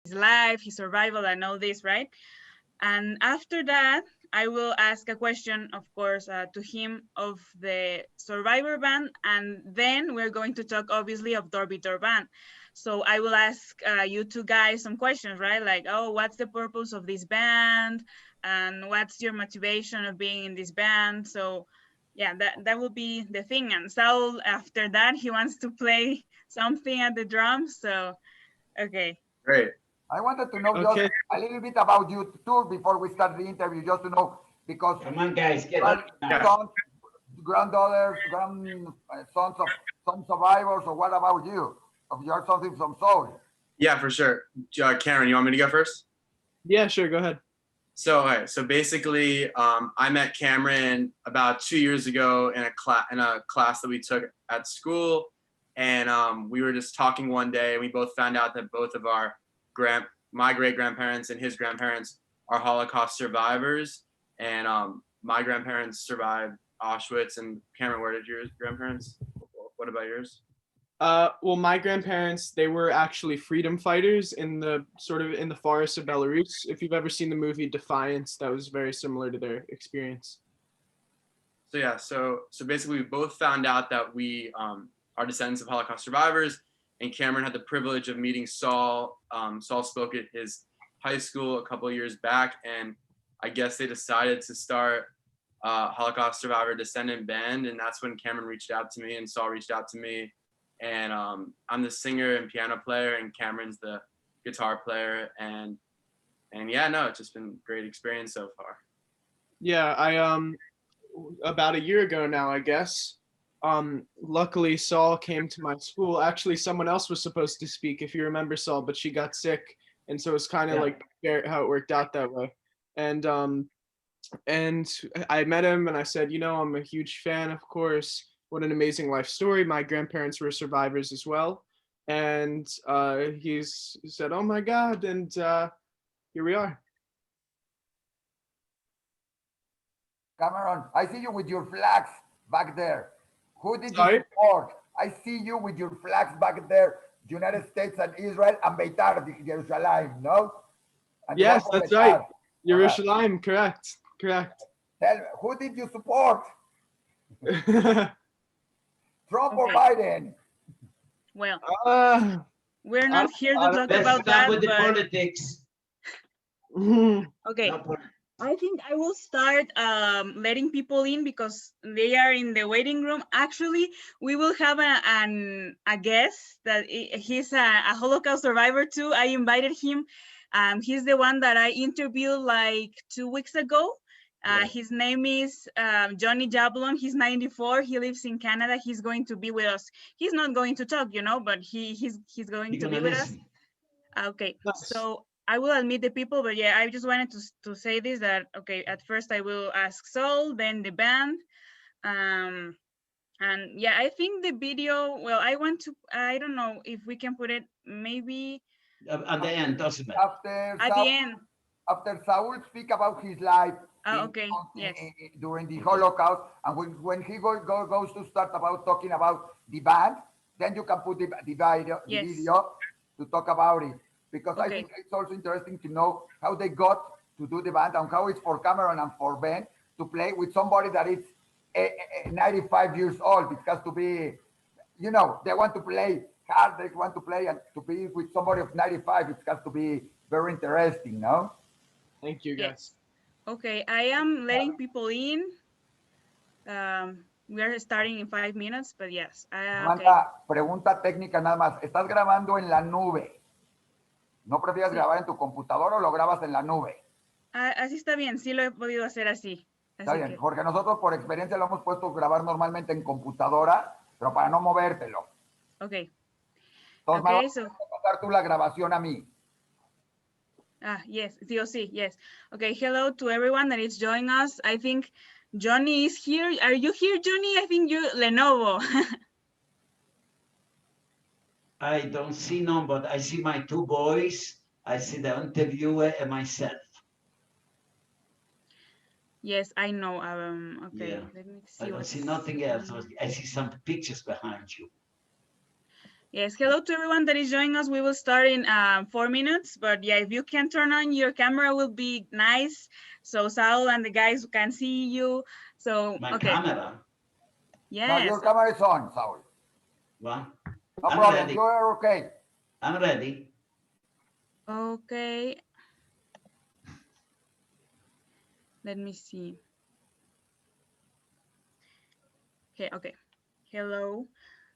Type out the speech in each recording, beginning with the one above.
his life, his survival, and all this, right? And after that, I will ask a question, of course, to him of the Survivor band, and then we're going to talk, obviously, of Dorbitor band. So I will ask you two guys some questions, right? Like, oh, what's the purpose of this band, and what's your motivation of being in this band? So, yeah, that will be the thing. And Saul, after that, he wants to play something at the drums. So, okay. Great. I wanted to know Okay. just a little bit about you too before we start the interview, just to know because Come on, guys, get you are up. sons, granddaughters, sons of some survivors, or what about you? Of your something from Soul? Yeah, for sure. Cameron, you want me to go first? Yeah, sure. Go ahead. So, okay, so basically, I met Cameron about 2 years ago in a class that we took at school, and we were just talking one day, and we both found out that both of my great grandparents and his grandparents are Holocaust survivors, and my grandparents survived Auschwitz. And Cameron, where did your grandparents? What about yours? Well, my grandparents, they were actually freedom fighters in the forests of Belarus. If you've ever seen the movie Defiance, that was very similar to their experience. So yeah, so basically we both found out that we are descendants of Holocaust survivors, and Cameron had the privilege of meeting Saul. Saul spoke at his high school a couple of years back, and I guess they decided to start Holocaust survivor descendant band, and that's when Cameron reached out to me and Saul reached out to me. And I'm the singer and piano player, and Cameron's the guitar player, and yeah, no, it's just been a great experience so far. Yeah, I about a year ago now, I guess. Luckily, Saul came to my school. Actually, someone else was supposed to speak, if you remember Saul, but she got sick, and so it's kind of like how it worked out that way. And I met him, and I said, I'm a huge fan, of course. What an amazing life story. My grandparents were survivors as well. And he said, oh my God, and here we are. Cameron, I see you with your flags back there. Who did Sorry? you support? I see you with your flags back there, United States and Israel and Beitar, Jerusalem, no? And Yes, that's right. Jerusalem. Jerusalem, correct. Tell me, who did you support? Trump or Biden? Well, we're not here to talk about that. With the politics. Okay. I think I will start letting people in because they are in the waiting room. Actually, we will have a guest that he's a Holocaust survivor too. I invited him. He's the one that I interviewed like 2 weeks ago. His name is Johnny Jablon. He's 94. He lives in Canada. He's going to be with us. He's not going to talk, but he's going to be with us. Okay, so I will admit the people, but yeah, I just wanted to say this, that, okay, at first I will ask Saul, then the band. And yeah, I think the video, well, I don't know if we can put it maybe. At the end, doesn't matter. At the end. After Saul speak about his life during the Holocaust, and when he goes to start about talking about the band, then you can put the video to talk about it. Because I think it's also interesting to know how they got to do the band and how it's for Cameron and for Ben to play with somebody that is 95 years old. It has to be, they want to play hard, they want to play, and to be with somebody of 95, it has to be very interesting, no? Thank you, guys. Yes. Okay, I am letting people in. We are starting in 5 minutes, but yes. Pregunta técnica nada más. ¿Estás grabando en la nube? ¿No prefieres grabar en tu computadora o lo grabas en la nube? Así está bien, sí lo he podido hacer así. Está bien, Jorge, nosotros por experiencia lo hemos puesto a grabar normalmente en computadora, pero para no movértelo. Ok. Entonces, me vas a pasar tú la grabación a mí. Yes, sí, yes. Okay, hello to everyone that is joining us. I think Johnny is here. Are you here, Johnny? I think you're Lenovo. I don't see none, but I see my two boys. I see the interviewer and myself. Yes, I know. Okay, yeah. Let me see. I don't see nothing else. I see some pictures behind you. Yes, hello to everyone that is joining us. We will start in 4 minutes, but yeah, if you can turn on your camera will be nice. So Saul and the guys can see you. So, My okay. camera? Yes. No, your camera is on, Saul. Well, No I'm problem, ready. you are okay. I'm ready. Okay. Let me see. Okay. Hello.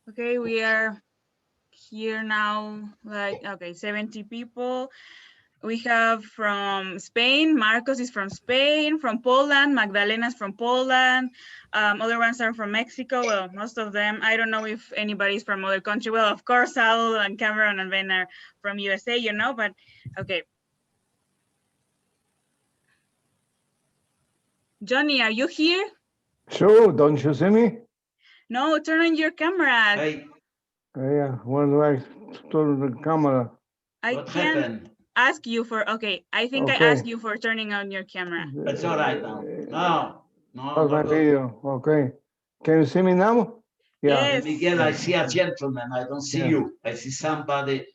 Okay, we are here now, like, okay, 70 people. We have from Spain, Marcos is from Spain, from Poland, Magdalena's from Poland, other ones are from Mexico, well, most of them. I don't know if anybody's from other country. Well, of course, Saul and Cameron and Ben are from USA, you know, but okay. Johnny, are you here? Sure, don't you see me? No, turn on your camera. Hey, Yeah, where do I turn the camera? I what can't happened? ask you for, okay, I think I Okay. asked you for turning on your camera. It's all right now. No, How's my no good. video? Okay. Can you see me now? Yeah. Yes. Miguel, I see a gentleman. I don't see Yeah. you. I see somebody,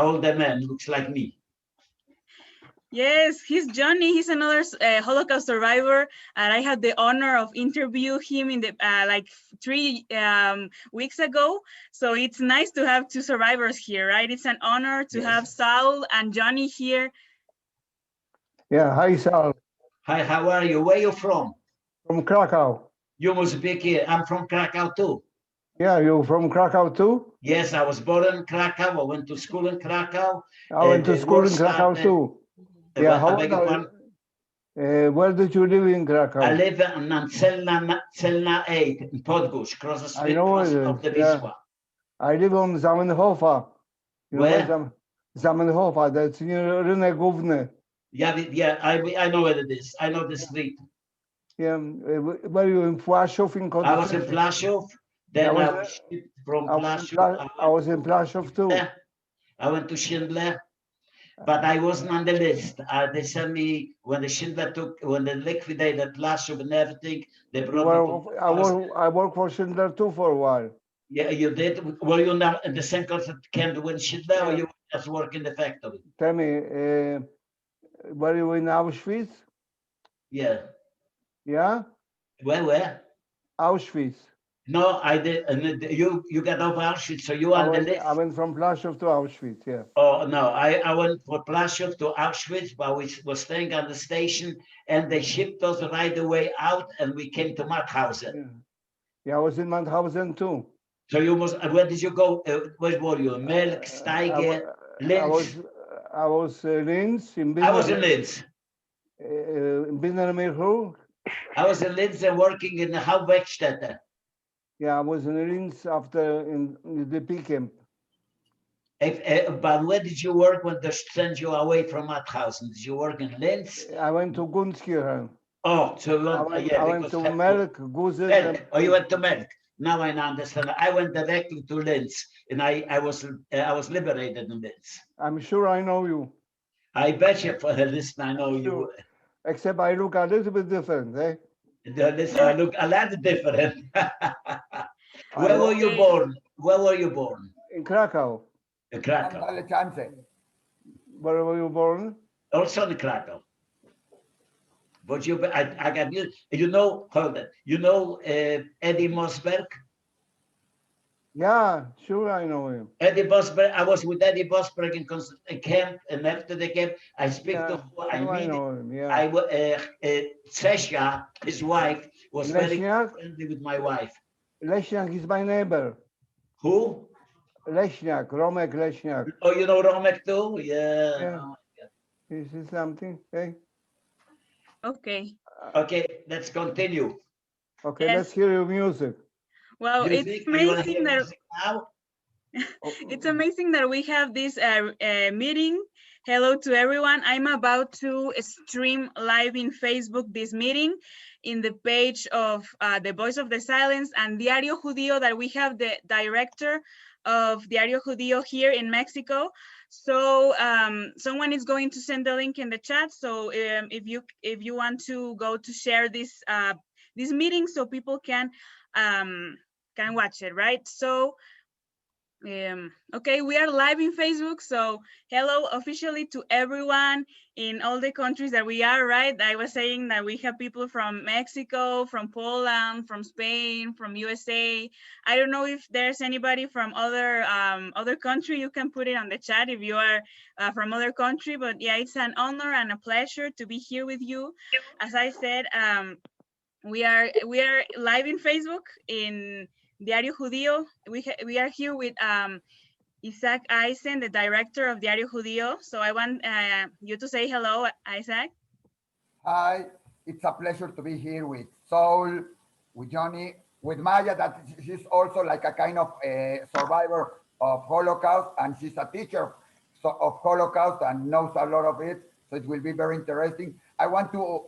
older man, looks like me. Yes, he's Johnny. He's another Holocaust survivor, and I had the honor of interview him in the like 3 weeks ago. So it's nice to have 2 survivors here, right? It's an honor to have Saul and Johnny here. Yeah. Hi, Saul. Hi, how are you? Where are you from? From Krakow. You must be here. I'm from Krakow too. Yeah, you from Krakow too? Yes, I was born in Krakow. I went to school in Krakow. I went to school in Krakow too. Yeah, how where did you live in Krakow? I live in Celna 8 in Podgórz, across the street of the Wisła. I live on Zamenhofa. Where? Zamenhofa, that's near Rynek Główny. Yeah, I know where it is. I know the street. Yeah, were you in Płaszów in I was in Płaszów, then I was from Płaszów. I was in Płaszów too. I went to Schindler, but I wasn't on the list. They sent me when they liquidated Płaszów and everything. They brought me to I worked for Schindler too for a while. Yeah, you did. Were you not in the same camp when Schindler, or you just work in the factory? Tell me, were you in Auschwitz? Yeah. Yeah? Where? Auschwitz. No, I did. And you got off Auschwitz, so you on the list. I went from Płaszów to Auschwitz, yeah. Oh, no, I went from Płaszów to Auschwitz, but we were staying on the station, and they shipped us right away out, and we came to Mauthausen. Yeah, I was in Mauthausen too. So you must, where did you go? Where were you? Melk, Steiger, Linz? I was Linz. I was in Linz. Binnermeer. I was in Linz and working in the Hauptwerkstätte. Yeah, I was in Linz after in the P camp. But where did you work when they sent you away from Mauthausen? Did you work in Linz? I went to Gunskirchen. Oh, so I went to Melk, Gusen. Oh, you went to Melk. Now I understand. I went directly to Linz, and I was liberated in Linz. I'm sure I know you. I bet you for listen, I know you. Except I look a little bit different, eh? Listen, I look a lot different. Where were you born? Where were you born? In Krakow. In Krakow. Where were you born? Also in Krakow. But I got you know, hold it. You know Eddie Mosberg? Yeah, sure I know him. Eddie Mosberg, I was with Eddie Mosberg in camp, and after the camp, I speak to I know him, yeah. Sesha, his wife, was very friendly with my wife. Leśniak is my neighbor. Who? Leśniak, Romek Leśniak. Oh, you know Romek too? Yeah. Oh, is it something? Okay. Okay, let's continue. Okay, let's hear your music. Well, it's amazing that it's amazing that we have this meeting. Hello to everyone. I'm about to stream live in Facebook this meeting in the page of the Voice of the Silence and Diario Judío, that we have the director of Diario Judío here in Mexico. So someone is going to send the link in the chat. So if you want to go to share this this meeting so people can watch it, right? So Okay, we are live in Facebook, so hello officially to everyone in all the countries that we are, right? I was saying that we have people from Mexico, from Poland, from Spain, from USA. I don't know if there's anybody from other country. You can put it on the chat if you are from other country, but yeah, it's an honor and a pleasure to be here with you. As I said, we are live in Facebook in Diario Judío. We are here with Isaac Eisen, the director of Diario Judío. So I want you to say hello, Isaac. Hi, it's a pleasure to be here with Saul, with Johnny, with Maya, that she's also like a kind of a survivor of Holocaust, and she's a teacher of Holocaust and knows a lot of it. So it will be very interesting. I want to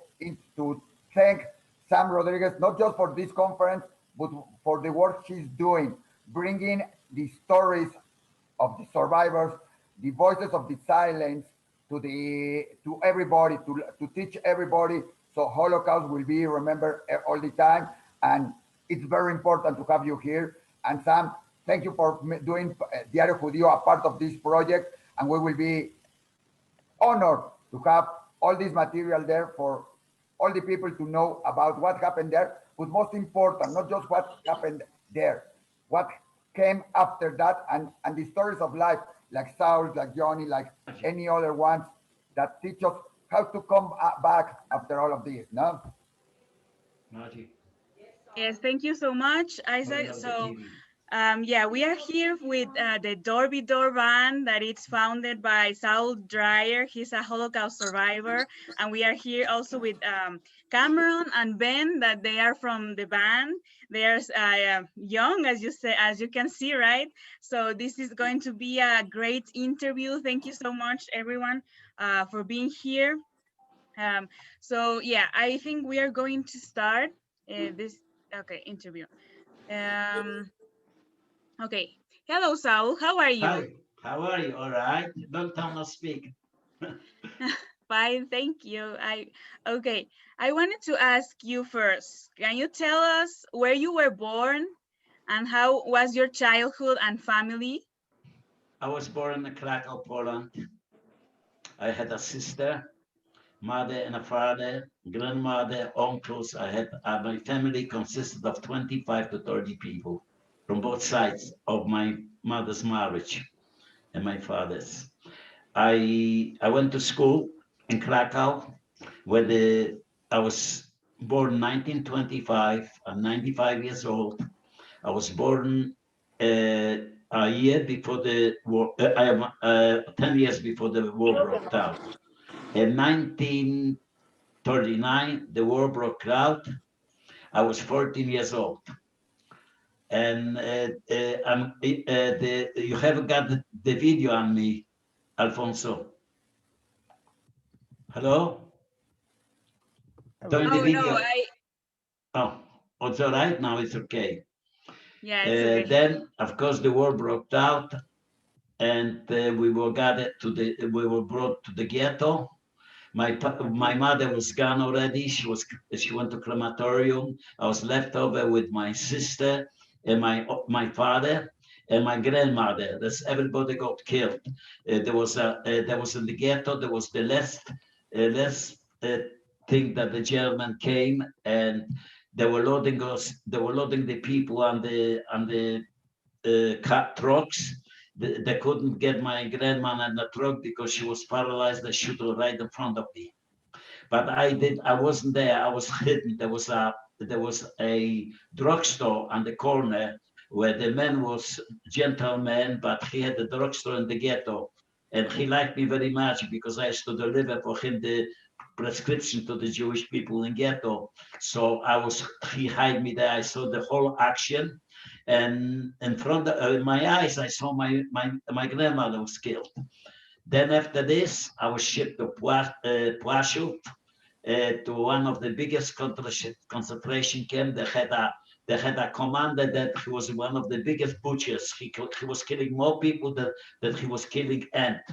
thank Sam Rodriguez, not just for this conference, but for the work she's doing, bringing the stories of the survivors, the voices of the silence to everybody, to teach everybody, so Holocaust will be remembered all the time. And it's very important to have you here. And Sam, thank you for doing Diario Judío a part of this project. And we will be honored to have all this material there for all the people to know about what happened there, but most important, not just what happened there, what came after that, and the stories of life, like Saul, like Johnny, like any other ones that teach us how to come back after all of this, no? Yes, thank you so much, Isaac. So yeah, we are here with the Door Be Door band that is founded by Saul Dreier. He's a Holocaust survivor. And we are here also with Cameron and Ben, that they are from the band. They are young, as you can see, right? So this is going to be a great interview. Thank you so much, everyone, for being here. So yeah, I think we are going to start this interview. Okay. Hello, Saul. How are you? Hi. How are you? All right. Long time no speak. Fine, thank you. Okay. I wanted to ask you first. Can you tell us where you were born and how was your childhood and family? I was born in Krakow, Poland. I had a sister, mother and a father, grandmother, uncles. I had my family consisted of 25 to 30 people from both sides of my mother's marriage and my father's. I went to school in Krakow, where I was born 1925. I'm 95 years old. I was born a year before the war. I am 10 years before the war broke out. In 1939, the war broke out. I was 14 years old. And you haven't got the video on me, Alfonso. Hello? Doing the video. No, it's all right now. It's okay. Yeah, it's okay. Then, of course, the war broke out, and we were brought to the ghetto. My mother was gone already. She went to crematorium. I was left over with my sister and my father and my grandmother. Everybody got killed. There was in the ghetto. There was the last thing that the German came, and they were loading us. They were loading the people on the trucks. They couldn't get my grandma in the truck because she was paralyzed. They shoot her right in front of me. But I wasn't there. I was hidden. There was a drugstore on the corner where the man was gentleman, but he had a drugstore in the ghetto. And he liked me very much because I used to deliver for him the prescription to the Jewish people in ghetto. So he hid me there. I saw the whole action. And in front of my eyes, I saw my grandmother was killed. Then after this, I was shipped to Płaszów, to one of the biggest concentration camps. They had a commander that he was one of the biggest butchers. He was killing more people than he was killing ants.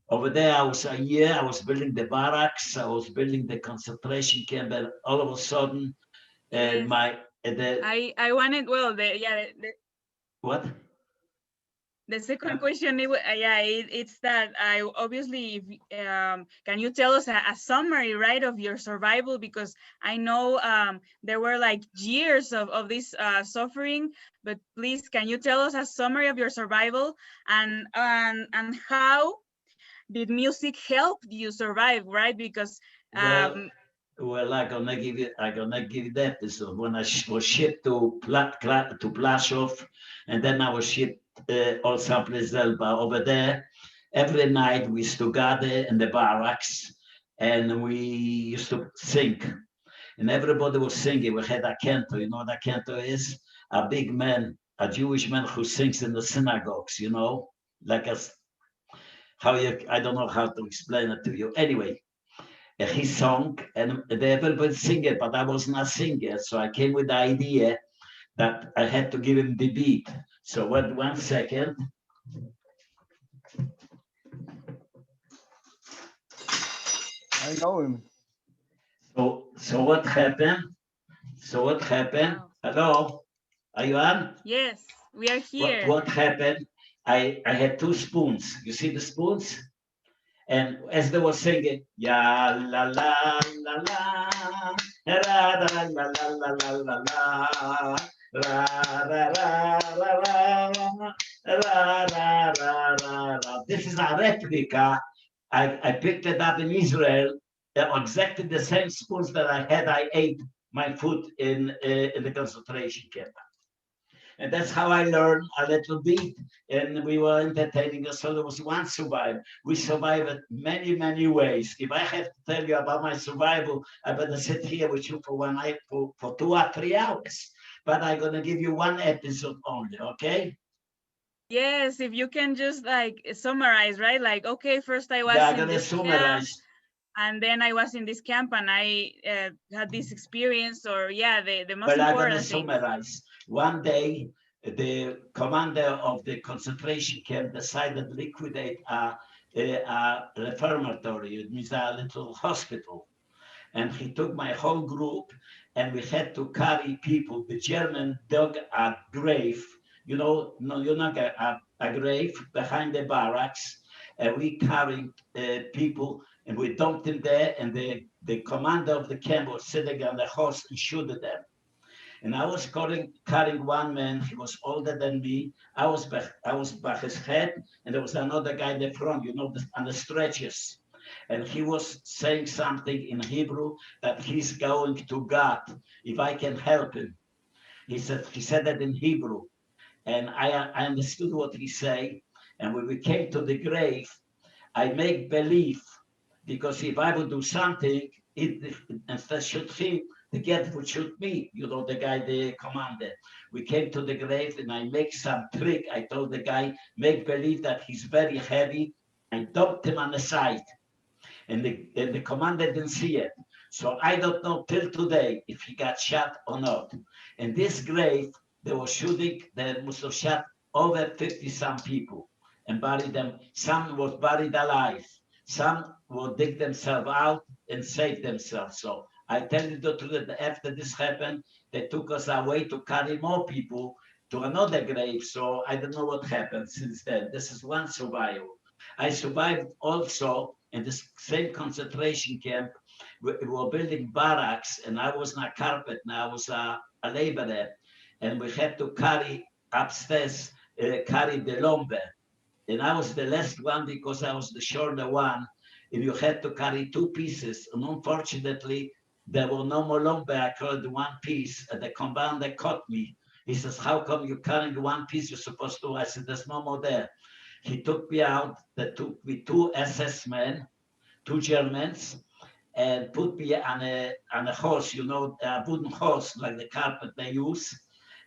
Over there, I was a year. I was building the barracks. I was building the concentration camp, and all of a sudden, yes. I wanted, well, what? The second question, it's that I obviously, can you tell us a summary, right, of your survival? Because I know there were like years of this suffering, but please, can you tell us a summary of your survival and how did music help you survive, right? Because well, I'm gonna give you that. So when I was shipped to Plaszow, and then I was shipped also Zelba over there. Every night we used to gather in the barracks, and we used to sing, and everybody was singing. We had a cantor. You know what a cantor is? A big man, a Jewish man who sings in the synagogues. You know, like I don't know how to explain it to you. Anyway, he sung and everybody sing it, but I was not singer. So I came with the idea that I had to give him the beat. So wait 1 second. I know him. So what happened? Wow. Hello, are you on? Yes, we are here. What happened? I had 2 spoons. You see the spoons? And as they were singing, ya la la la la, ra ra la la la la la la, ra ra ra ra ra. This is a replica. I picked it up in Israel. Exactly the same spoons that I ate my food in the concentration camp. And that's how I learned a little bit. And we were entertaining us. So there was one survivor. We survived many, many ways. If I have to tell you about my survival, I better sit here with you for 1 night for 2 or 3 hours. But I'm going to give you 1 episode only, okay? Yes, if you can just like summarize, right? Like, okay, first I was I'm in going to this summarize. camp, and then I was in this camp and I had this experience, or the most I'm going to important thing. summarize. One day, the commander of the concentration camp decided to liquidate a reformatory, it means a little hospital. And he took my whole group, and we had to carry people. The German dug a grave, you know a grave behind the barracks, and we carried people, and we dumped them there, and the commander of the camp was sitting on the horse and shooting them. And I was carrying one man. He was older than me. I was by his head, and there was another guy in the front, on the stretchers. And he was saying something in Hebrew that he's going to God if I can help him. He said that in Hebrew, and I understood what he said. And when we came to the grave, I make believe, because if I would do something, instead shoot him, the guy would shoot me, the guy, the commander. We came to the grave, and I make some trick. I told the guy, make believe that he's very heavy, and dumped him on the side. And the commander didn't see it. So I don't know till today if he got shot or not. In this grave, they were shooting, they must have shot over 50-some people and buried them. Some was buried alive. Some will dig themselves out and save themselves. So I tell you the truth, that after this happened, they took us away to carry more people to another grave. So I don't know what happened since then. This is one survival. I survived also in the same concentration camp. We were building barracks, and I was not carpet, and I was a laborer, and we had to carry upstairs, carry the lumber. And I was the last one because I was the shorter one, and you had to carry 2 pieces. And unfortunately, there were no more lumber. I carried 1 piece, and the commander caught me. He says, how come you're carrying 1 piece? You're supposed to. I said, there's no more there. He took me out. They took me 2 SS men, 2 Germans, and put me on a horse, a wooden horse like the carpet they use,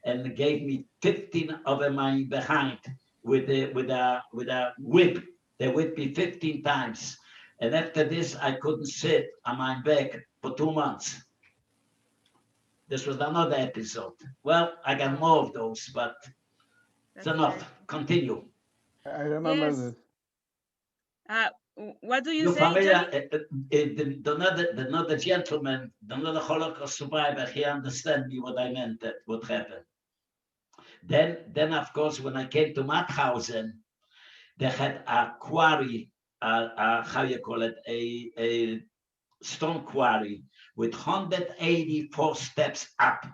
and gave me 15 over my behind with a whip. They whipped me 15 times, and after this I couldn't sit on my back for 2 months. This was another episode. Well, I got more of those, but it's enough. Continue. I remember this. What do you You're say, familiar, another gentleman, another Holocaust survivor, he understands me what I meant, what happened. Then of course, when I came to Mauthausen, they had a quarry, how you call it, a stone quarry with 184 steps up.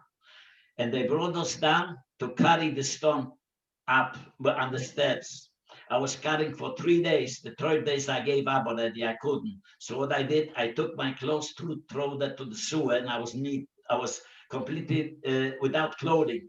And they brought us down to carry the stone up on the steps. I was carrying for 3 days. The third days I gave up already. I couldn't. So what I did, I took my clothes to throw that to the sewer, and I was completely without clothing.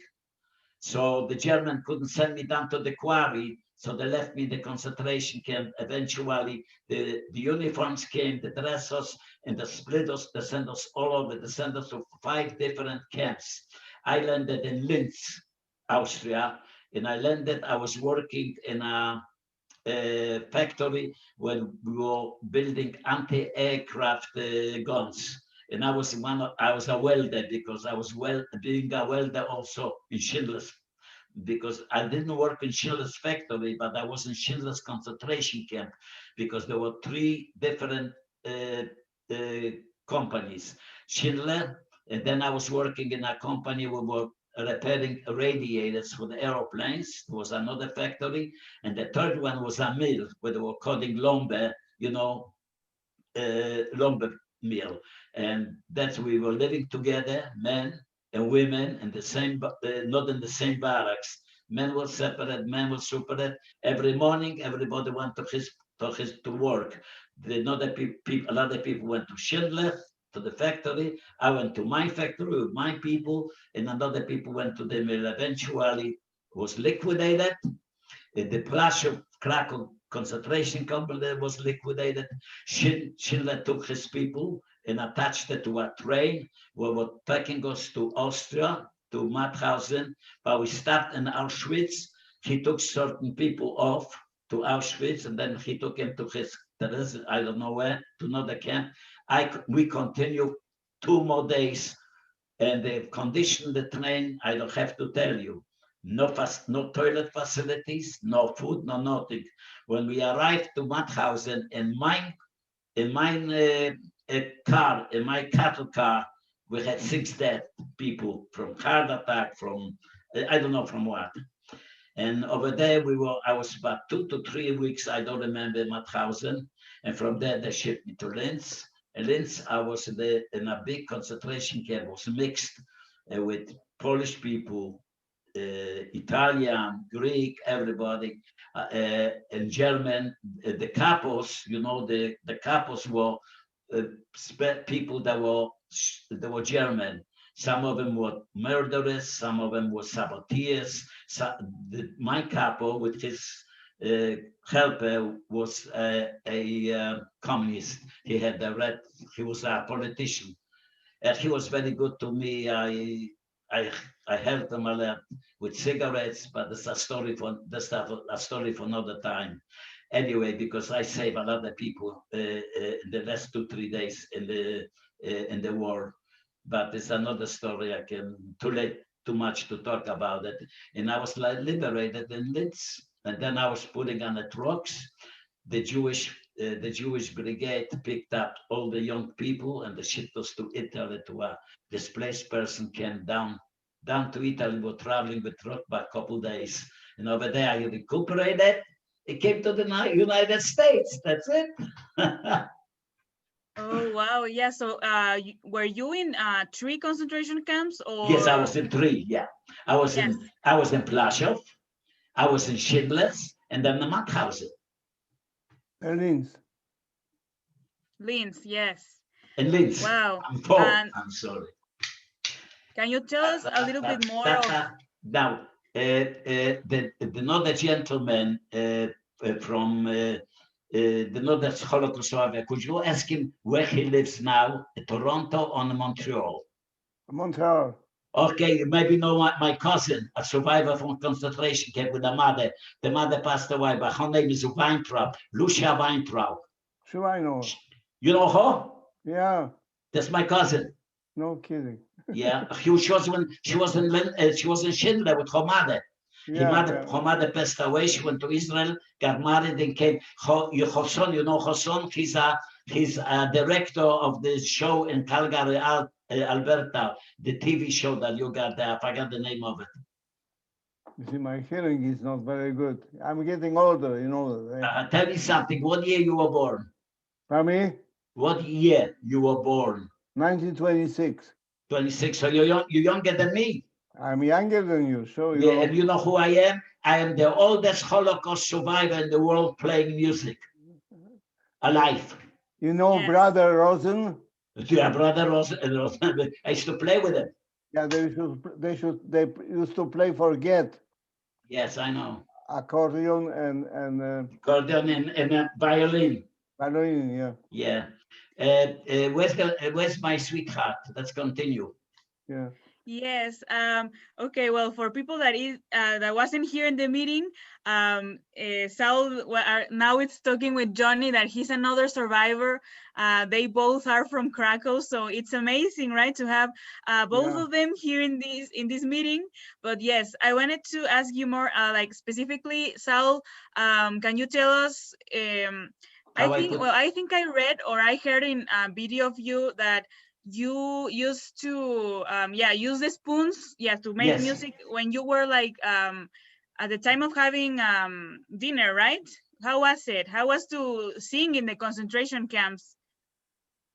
So the German couldn't send me down to the quarry. So they left me in the concentration camp. Eventually, the uniforms came, the dress us, and they split us, they sent us all over. They sent us to 5 different camps. I landed in Linz, Austria, and I was working in a factory when we were building anti-aircraft guns. And I was a welder, because I was being a welder also in Schindler's, because I didn't work in Schindler's factory, but I was in Schindler's concentration camp, because there were 3 different companies. Schindler, and then I was working in a company we were repairing radiators for the aeroplanes. There was another factory, and the third one was a mill where they were cutting lumber, lumber mill. And that's we were living together, men and women, in the same, not in the same barracks. Men were separate, men were separate. Every morning, everybody went to work. A lot of people went to Schindler, to the factory. I went to my factory with my people, and another people went to the mill. Eventually, was liquidated. The Krakow concentration camp was liquidated. Schindler took his people and attached it to a train where were taking us to Austria, to Mauthausen, but we stopped in Auschwitz. He took certain people off to Auschwitz, and then he took him to his, I don't know where, to another camp. We continued 2 more days, and they conditioned the train, I don't have to tell you. No toilet facilities, no food, no nothing. When we arrived to Mauthausen, in my cattle car, we had 6 dead people from heart attack, from I don't know from what. And over there I was about 2 to 3 weeks, I don't remember, Mauthausen. And from there they shipped me to Linz. In Linz, I was in a big concentration camp. It was mixed with Polish people, Italian, Greek, everybody, and German. The capos, the capos were people that were German. Some of them were murderers, some of them were saboteurs. My capo, with his helper, was a communist. He had he was a politician, and he was very good to me. I helped him a lot with cigarettes, but it's a story for another time. Anyway, because I saved a lot of people in the last 2-3 days in the war. But it's another story. I can too late too much to talk about it. And I was liberated in Linz, and then I was putting on the trucks. The Jewish brigade picked up all the young people and they shipped us to Italy, to a displaced person camp down to Italy. We were traveling with truck by a couple of days, and over there I recuperated. It came to the United States. That's it. Oh wow, yeah. So were you in 3 concentration camps, or? Yes, I was in 3. Yeah, I was in Plaszow, I was in Schindler's, and then the Mauthausen. Linz. Linz, yes. And Linz. Wow. I'm sorry. Can you tell us a little bit more of? Now, another gentleman from another Holocaust survivor, could you ask him where he lives now, Toronto or Montreal? Montreal. Okay, maybe know my cousin, a survivor from concentration camp with a mother. The mother passed away, but her name is Weintraub, Lucia Weintraub. Sure, I know. You know her? Yeah. That's my cousin. No kidding. Yeah, she was in Schindler with her mother. Her mother passed away. She went to Israel, got married, and came. Her son, her son. He's a director of the show in Calgary, Alberta. The TV show that you got there. I forgot the name of it. You see, my hearing is not very good. I'm getting older, you know. Tell me something. What year you were born? For me? What year you were born? 1926. 26. So you're younger than me. I'm younger than you, so yeah. And you know who I am? I am the oldest Holocaust survivor in the world playing music, alive. You know, Brother Rosen? Yeah, Brother Rosen. I used to play with him. Yeah, they used to play for Get. Yes, I know. Accordion and accordion and violin. Violin, yeah. Yeah. Where's my sweetheart? Let's continue. Yeah. Yes. Okay. Well, for people that wasn't here in the meeting, Saul now it's talking with Johnny that he's another survivor. They both are from Krakow, so it's amazing, right, to have both of them here in this meeting. But yes, I wanted to ask you more, like specifically, Saul. Can you tell us? I think I read or I heard in a video of you that you used to use the spoons to make music when you were like at the time of having dinner, right? How was it? How was to sing in the concentration camps?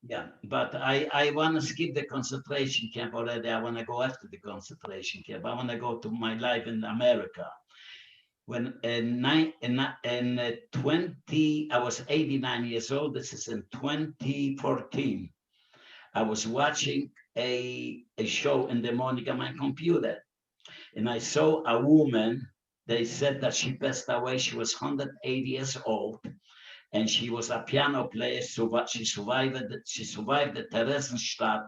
Yeah, but I want to skip the concentration camp already. I want to go after the concentration camp. I want to go to my life in America. When in 20, I was 89 years old. This is in 2014. I was watching a show in the morning on my computer, and I saw a woman. They said that she passed away. She was 180 years old, and she was a piano player. So she survived the Theresienstadt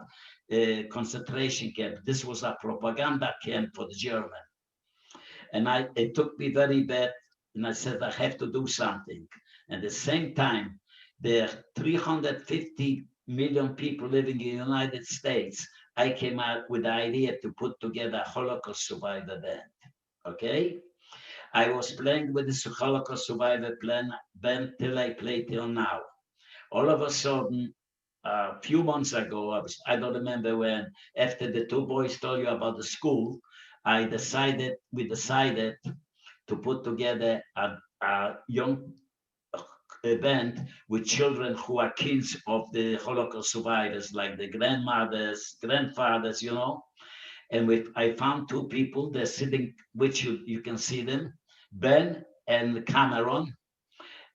concentration camp. This was a propaganda camp for the German, and it took me very bad. And I said I have to do something. At the same time, there are 350 million people living in the United States. I came out with the idea to put together a Holocaust survivor band. Okay, I was playing with this Holocaust survivor band till I played till now. All of a sudden, a few months ago, I don't remember when, after the two boys told you about the school, we decided to put together a young band with children who are kids of the Holocaust survivors, like the grandmothers, grandfathers, you know. And I found two people, they're sitting, which you can see them, Ben and Cameron.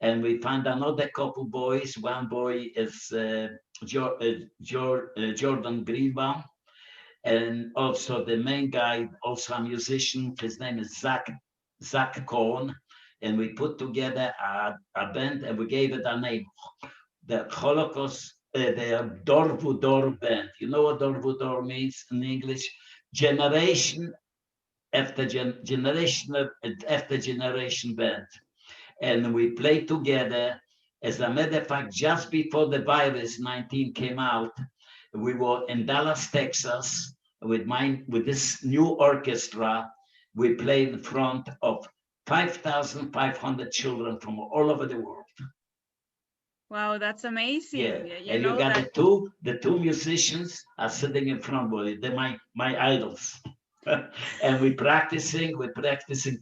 And we found another couple boys. One boy is Jordan Greenbaum. And also the main guy, also a musician, his name is Zach Cohn. And we put together a band and we gave it a name, the Holocaust, the Dor band. You know what Dor means in English? Generation after generation after generation band. And we played together. As a matter of fact, just before the virus 19 came out, we were in Dallas, Texas, with this new orchestra. We played in front of 5,500 children from all over the world. Wow, that's amazing. Yeah, and you got the two musicians are sitting in front of it. They're my idols. And we're practicing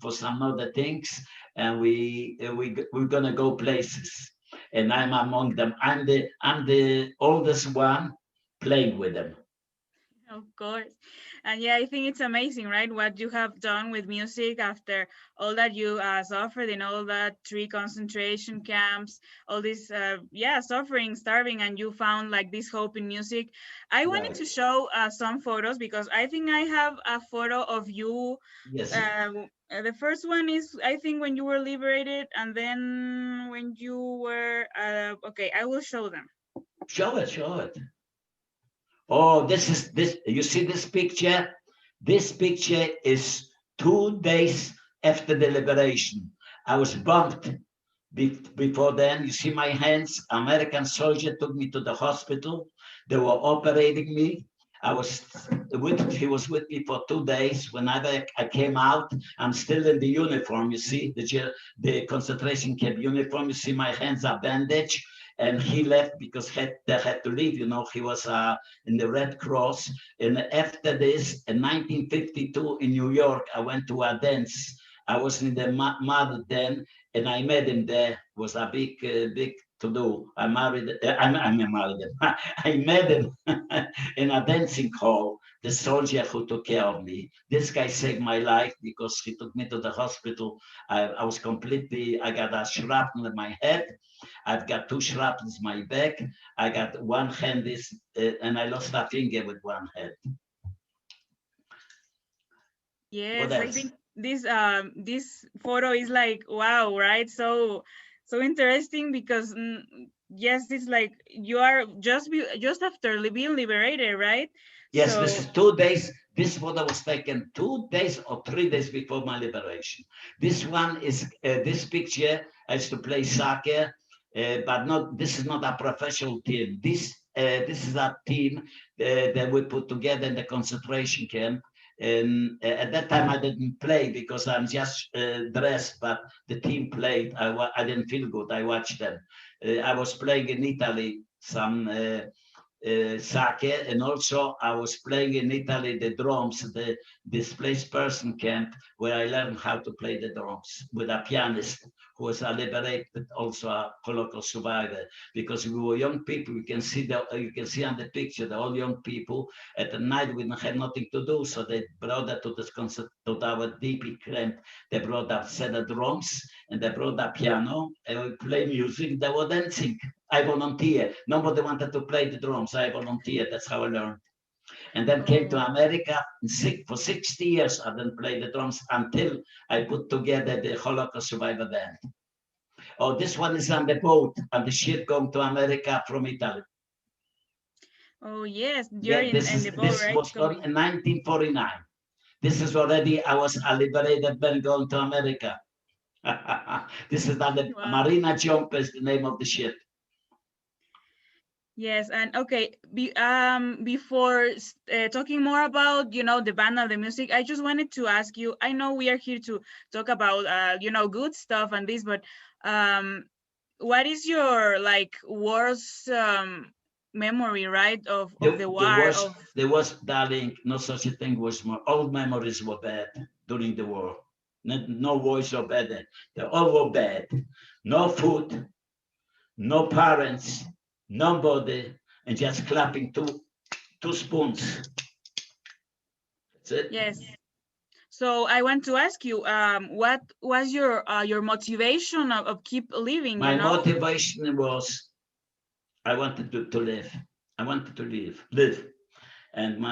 for some other things, and we're gonna go places. And I'm among them. I'm the oldest one playing with them. Of course. And yeah, I think it's amazing, right? What you have done with music after all that you suffered in all that 3 concentration camps, all this, suffering, starving, and you found like this hope in music. I wanted to show some photos because I think I have a photo of you. Yes. The first one is, I think, when you were liberated, and then when you were, okay, I will show them. Show it. Oh, this. You see this picture? This picture is 2 days after the liberation. I was bumped before then. You see my hands? American soldier took me to the hospital. They were operating me. He was with me for 2 days. Whenever I came out, I'm still in the uniform. You see the concentration camp uniform. You see my hands are bandaged. and he left because they had to leave. You know, he was in the Red Cross. And after this, in 1952 in New York, I went to a dance. I was in the mother then, and I met him there. It was a big to do. I married. I married him. I met him in a dancing hall. The soldier who took care of me. This guy saved my life because he took me to the hospital. I was completely. I got a shrapnel in my head. I've got 2 shrapnels in my back. I got one hand and I lost a finger with one hand. Yes, I think this photo is like, wow, right? So interesting because yes, it's like you are just after being liberated, right? Yes, so, this is 2 days. This photo was taken 2 days or 3 days before my liberation. This one is this picture. I used to play soccer, but not. This is not a professional team. This is a team that we put together in the concentration camp. And at that time, I didn't play because I'm just dressed, but the team played. I didn't feel good. I watched them. I was playing in Italy some soccer, and also I was playing in Italy the drums, the displaced person camp, where I learned how to play the drums with a pianist who was a liberated, also a Holocaust survivor. Because we were young people, you can see on the picture, the all young people. At the night we had nothing to do, so they brought us to this concert, to our DP camp. They brought a set of drums and they brought a piano, and we play music. They were dancing. I volunteered. Nobody wanted to play the drums. I volunteered. That's how I learned. And then came to America. For 60 years, I didn't play the drums until I put together the Holocaust Survivor band. Oh, this one is on the boat, on the ship going to America from Italy. Oh, yes. You're in the boat, this right? was done in 1949. This is already, I was a liberated man going to America. This is on the Marina Jump is the name of the ship. Yes, and okay, before talking more about, the band of the music, I just wanted to ask you, I know we are here to talk about, good stuff and this, but what is your, like, worst memory, right, of the war? The worst, darling, no such a thing was more. All memories were bad during the war. No wars are bad. They all were bad. No food, no parents, nobody, and just clapping two spoons. That's it. Yes. So I want to ask you, what was your motivation of keep living? My motivation was, I wanted to live. I wanted to live, and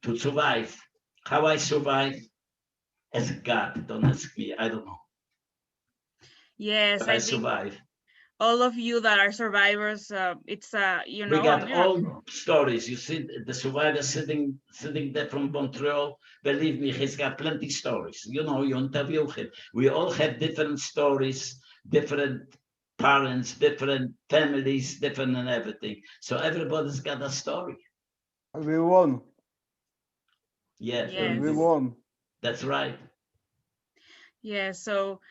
to survive. How I survive, as God, don't ask me. I don't know. Yes, but I survive. All of you that are survivors, it's we got all stories. You see the survivor sitting there from Montreal. Believe me, he's got plenty stories. You interview him. We all have different stories, different parents, different families, different and everything. So everybody's got a story. We won. Yes. We won. That's right. Yeah. So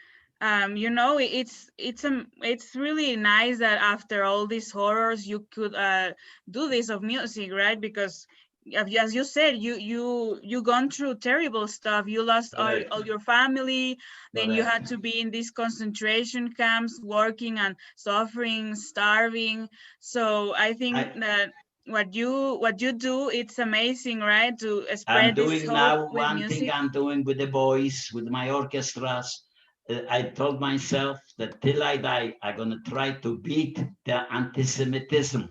it's really nice that after all these horrors you could do this of music, right? Because as you said, you gone through terrible stuff. You lost all your family. Then you had to be in these concentration camps, working and suffering, starving. So I think that what you do, it's amazing, right? To spread this hope now with one music. thing I'm doing with the boys, with my orchestras. I told myself that till I die, I'm going to try to beat the anti-Semitism.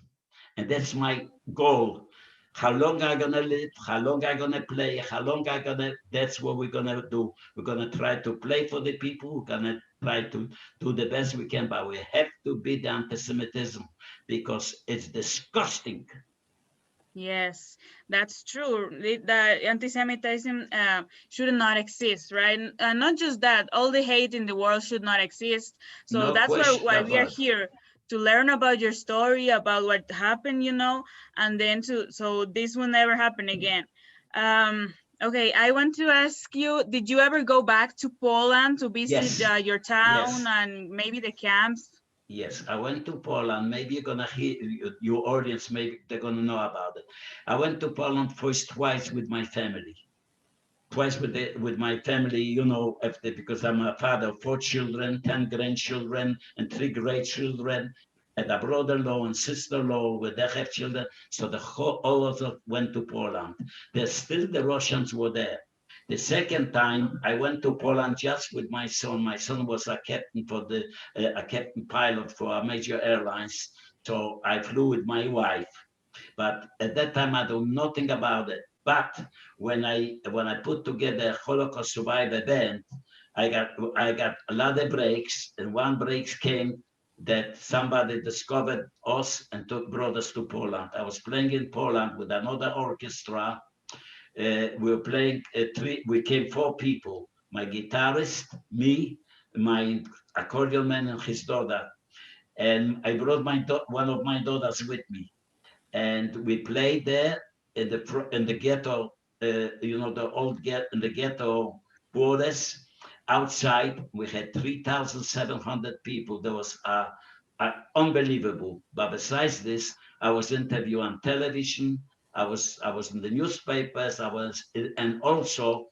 And that's my goal. How long I'm going to live, how long I'm going to play, that's what we're going to do. We're going to try to play for the people. We're going to try to do the best we can, but we have to beat the anti-Semitism because it's disgusting. Yes, that's true. The anti-Semitism should not exist, right? Not just that, all the hate in the world should not exist. So that's why we are here, to learn about your story, about what happened, and then so this will never happen again. Okay, I want to ask you, did you ever go back to Poland to visit your town and maybe the camps? Yes, I went to Poland. Maybe you're gonna hear your audience. Maybe they're gonna know about it. I went to Poland first twice with my family. Twice with my family, you know, because I'm a father of 4 children, 10 grandchildren, and 3 great children, and a brother-in-law and sister-in-law with their have children. So all of us went to Poland. There's still the Russians were there. The second time I went to Poland just with my son. My son was a captain a captain pilot for a major airlines. So I flew with my wife. But at that time, I know nothing about it. But when I put together Holocaust Survivor band, I got a lot of breaks, and one break came that somebody discovered us and brought us to Poland. I was playing in Poland with another orchestra. We were playing we came 4 people: my guitarist, me, my accordion man, and his daughter. And I brought one of my daughters with me, and we played there in the ghetto, you know, the old in the ghetto quarters. Outside, we had 3,700 people. There was unbelievable. But besides this, I was interviewed on television. I was in the newspapers. And also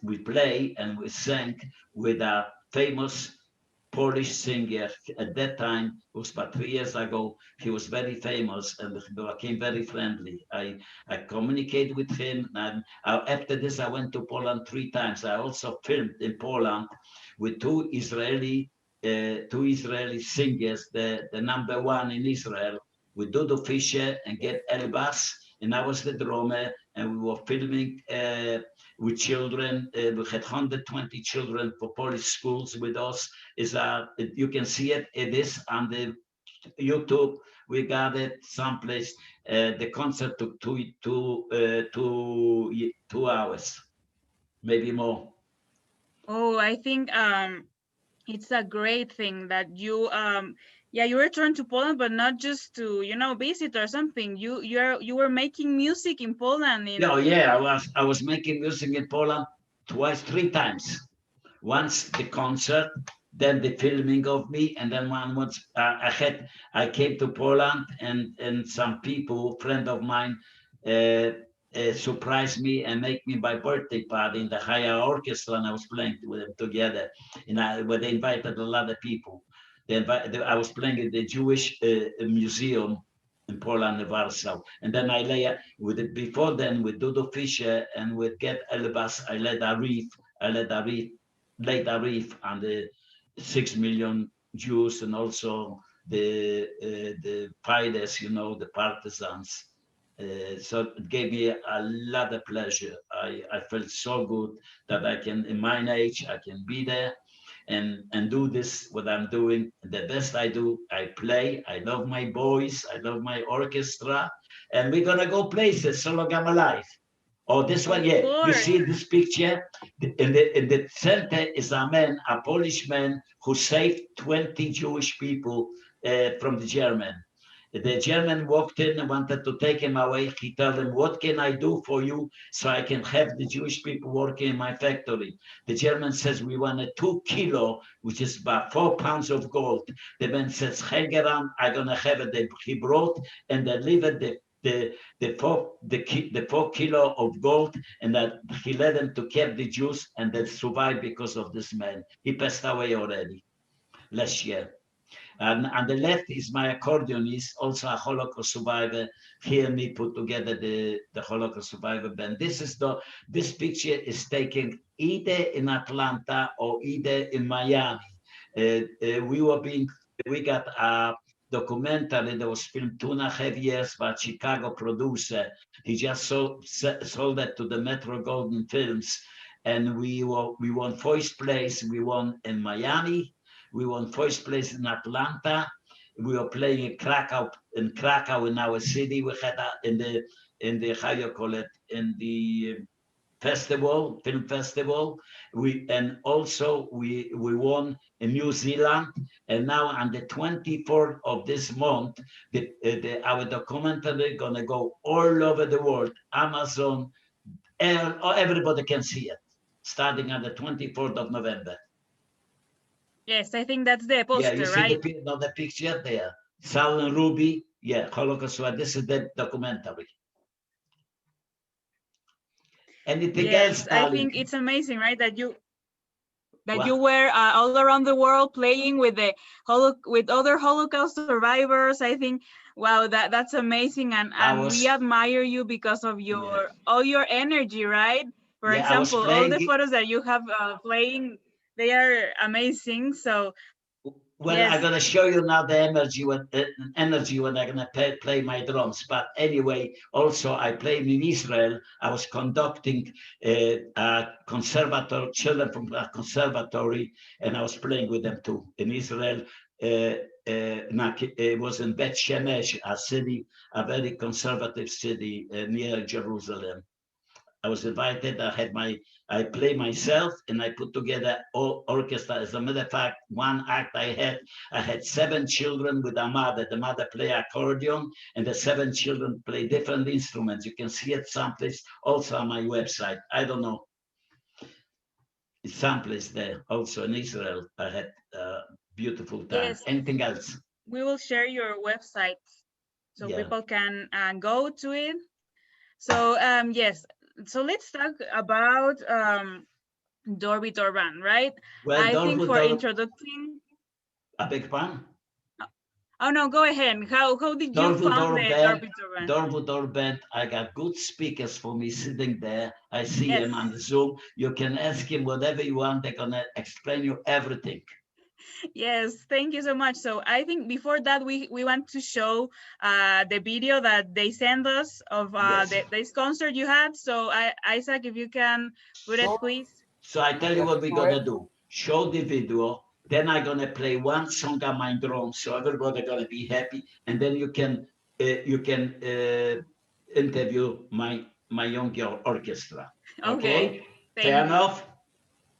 we play and we sang with a famous Polish singer at that time. It was about 3 years ago. He was very famous and became very friendly. I communicated with him, and after this, I went to Poland 3 times. I also filmed in Poland with two Israeli singers, the #1 in Israel, with Dodo Fischer and Get Elbas, and I was the drummer, and we were filming with children. We had 120 children for Polish schools with us. You can see it. It is on the YouTube. We got it someplace. The concert took 2 hours, maybe more. Oh, I think it's a great thing that you you returned to Poland, but not just to, you know, visit or something. You were making music in Poland. I was making music in Poland 3 times. Once the concert, then the filming of me, and then once I came to Poland, and some people, friend of mine, surprised me and make me my birthday party in the higher orchestra, and I was playing with them together, and where they invited a lot of people. I was playing at the Jewish museum in Poland, Warsaw, and then I lay before then with Dodo Fischer and with Get Elbas, I led a reef laid a reef on the 6 million Jews, and also the fighters, you know, the partisans. So it gave me a lot of pleasure. I felt so good that I can, in my age, I can be there and do this, what I'm doing. The best I do, I play. I love my boys. I love my orchestra. And we're going to go places so long I'm alive. Oh, this one, yeah. You see this picture? In the center is a man, a Polish man, who saved 20 Jewish people from the German. The German walked in and wanted to take him away. He told him, "What can I do for you so I can have the Jewish people working in my factory?" The German says, "We want a 2 kilo, which is about 4 pounds of gold." The man says, "Hang around, I'm gonna have it." He brought and delivered the 4 kilo of gold, and that he led them to keep the Jews, and they survived because of this man. He passed away already last year. And on the left is my accordionist, also a Holocaust survivor. Here me put together the Holocaust survivor band. This picture is taken either in Atlanta or either in Miami. We got a documentary that was filmed 2.5 years by a Chicago producer. He just sold it to the Metro Golden Films, and we won first place. We won in Miami. We won first place in Atlanta. We were playing in Krakow in our city. We had in the how you call it, in the film festival. We won in New Zealand, and now on the 24th of this month, our documentary gonna go all over the world. Amazon, everybody can see it, starting on the 24th of November. Yes, I think that's the poster, yeah, you see right? the picture there. Sal and Ruby, yeah, Holocaust Survivor. This is the documentary. Anything else, I darling? think it's amazing, right? That you were all around the world playing with with other Holocaust survivors. I think, wow, that's amazing, and we admire you because of all your energy, right? For example, all the photos that you have playing, they are amazing. So. Well, yes. I'm gonna show you now the energy when I'm gonna play my drums. But anyway, also I played in Israel. I was conducting a children from a conservatory, and I was playing with them too in Israel. It was in Bet Shemesh, a city, a very conservative city near Jerusalem. I was invited. I play myself, and I put together all orchestra. As a matter of fact, one act I had 7 children with a mother. The mother play accordion, and the 7 children play different instruments. You can see it someplace also on my website. I don't know. It's someplace there also in Israel. I had beautiful time. Yes. Anything else? We will share your website so people can go to it. So yes. So let's talk about Dorby Dorban, right? Well, I think for introducing. A big fan. Oh no, go ahead. How did you found the Dorby Dorban? Dorby Dorban, I got good speakers for me sitting there. I see him on the Zoom. You can ask him whatever you want. They're gonna explain you everything. Yes, thank you so much. So I think before that, we want to show the video that they sent us of this concert you had. So Isaac, if you can put it, please. So I tell you what we're gonna do. Show the video, then I'm gonna play one song on my drum, so everybody gonna be happy, and then you can interview my young orchestra. Okay? Fair enough?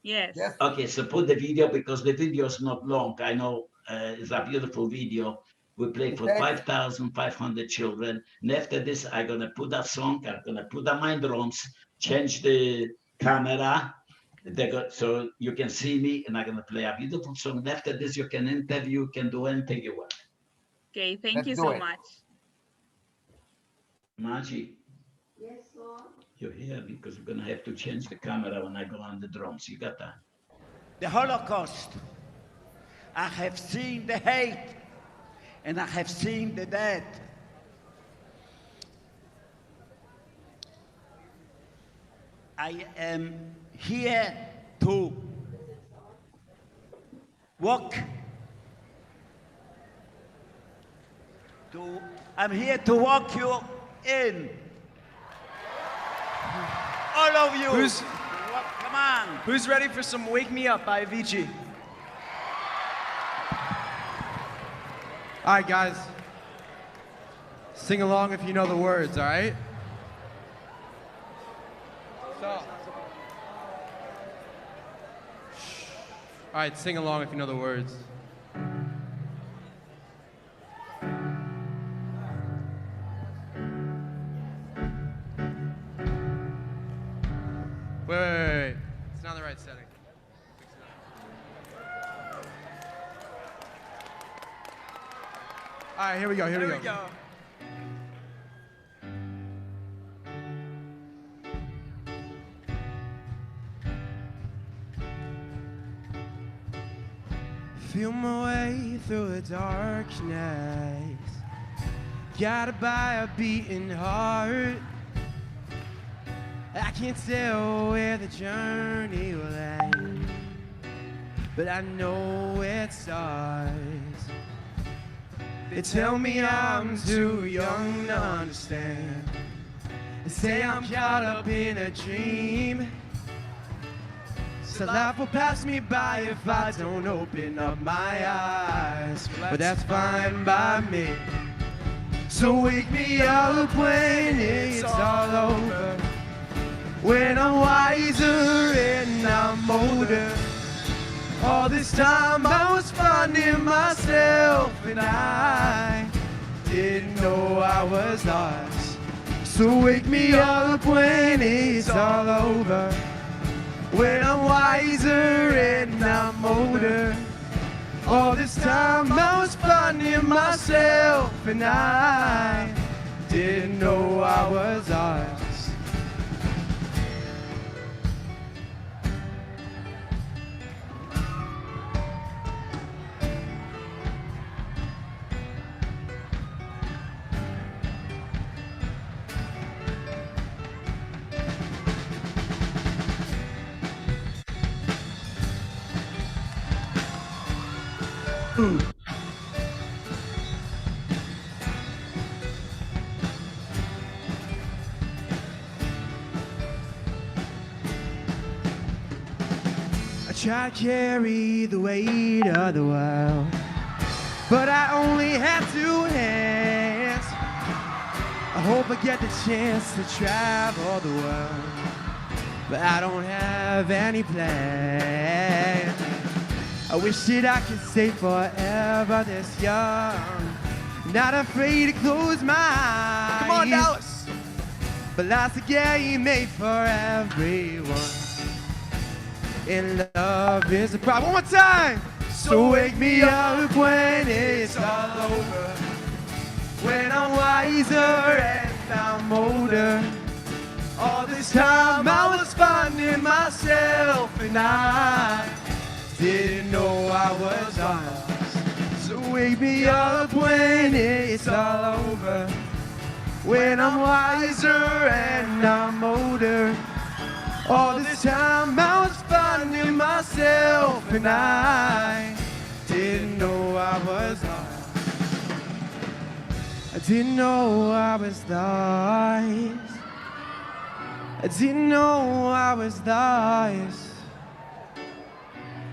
Yes. Okay, so put the video because the video is not long. I know it's a beautiful video. We play for 5,500 children. And after this, I'm going to put that song. I'm going to put on my drums, change the camera so you can see me, and I'm going to play a beautiful song. And after this, you can interview, you can do anything you want. Okay, thank you so much. Maggie. Yes, Lord. You're here because we're going to have to change the camera when I go on the drums. You got that? The Holocaust. I have seen the hate, and I have seen the death. I am here to walk. I'm here to walk you in. All of you. Come on. Who's ready for some Wake Me Up by Avicii? All right, guys. Sing along if you know the words, all right? All right, sing along if you know the words. Wait. It's not the right setting. All right, here we go. Here we go. Feel my way through a dark night. Gotta buy a beating heart. I can't tell where the journey will end, but I know where it starts. They tell me I'm too young to understand. They say I'm caught up in a dream. So life will pass me by if I don't open up my eyes. But that's fine by me. So wake me up when it's all over, when I'm wiser and I'm older. All this time I was finding myself, and I didn't know I was lost. So wake me up when it's all over, when I'm wiser and I'm older. All this time I was finding myself, and I didn't know I was ours. I try to carry the weight of the world, but I only have two hands. I hope I get the chance to travel the world, but I don't have any plans. I wish that I could stay forever this young, not afraid to close my eyes. Come on, Dallas. But life's a game made for everyone, and love is a problem. One more time. So wake me up when it's all over, when I'm wiser and I'm older. All this time I was finding myself, and I didn't know I was ours. So wake me up when it's all over, when I'm wiser and I'm older. All this time I was finding myself, and I didn't know I was lost. I didn't know I was lost. I didn't know I was lost.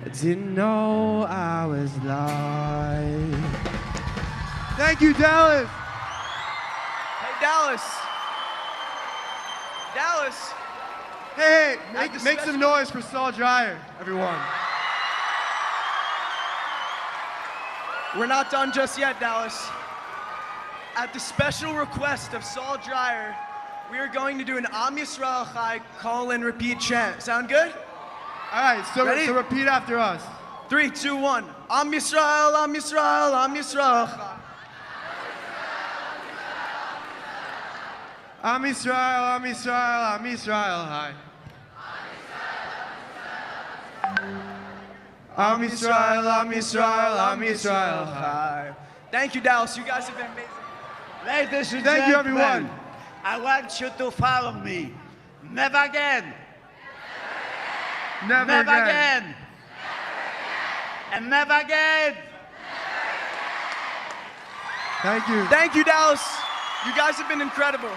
I didn't know I was lost. Thank you, Dallas. Hey, Dallas. Dallas. Hey, make some noise for Saul Dreier, everyone. We're not done just yet, Dallas. At the special request of Saul Dreier, we are going to do an Am Yisrael Chai call and repeat chant. Sound good? All right, so repeat after us. 3, 2, 1. Am Yisrael, Am Yisrael, Am Yisrael Chai. Am Yisrael, Am Yisrael, Am Yisrael Chai. Am Yisrael, Am Yisrael, Am Yisrael Chai. Thank you, Dallas. You guys have been amazing. Ladies and Thank you, gentlemen, everyone. I want you to follow me. Never again. Never again. And never again. Thank you. Thank you, Dallas. You guys have been incredible.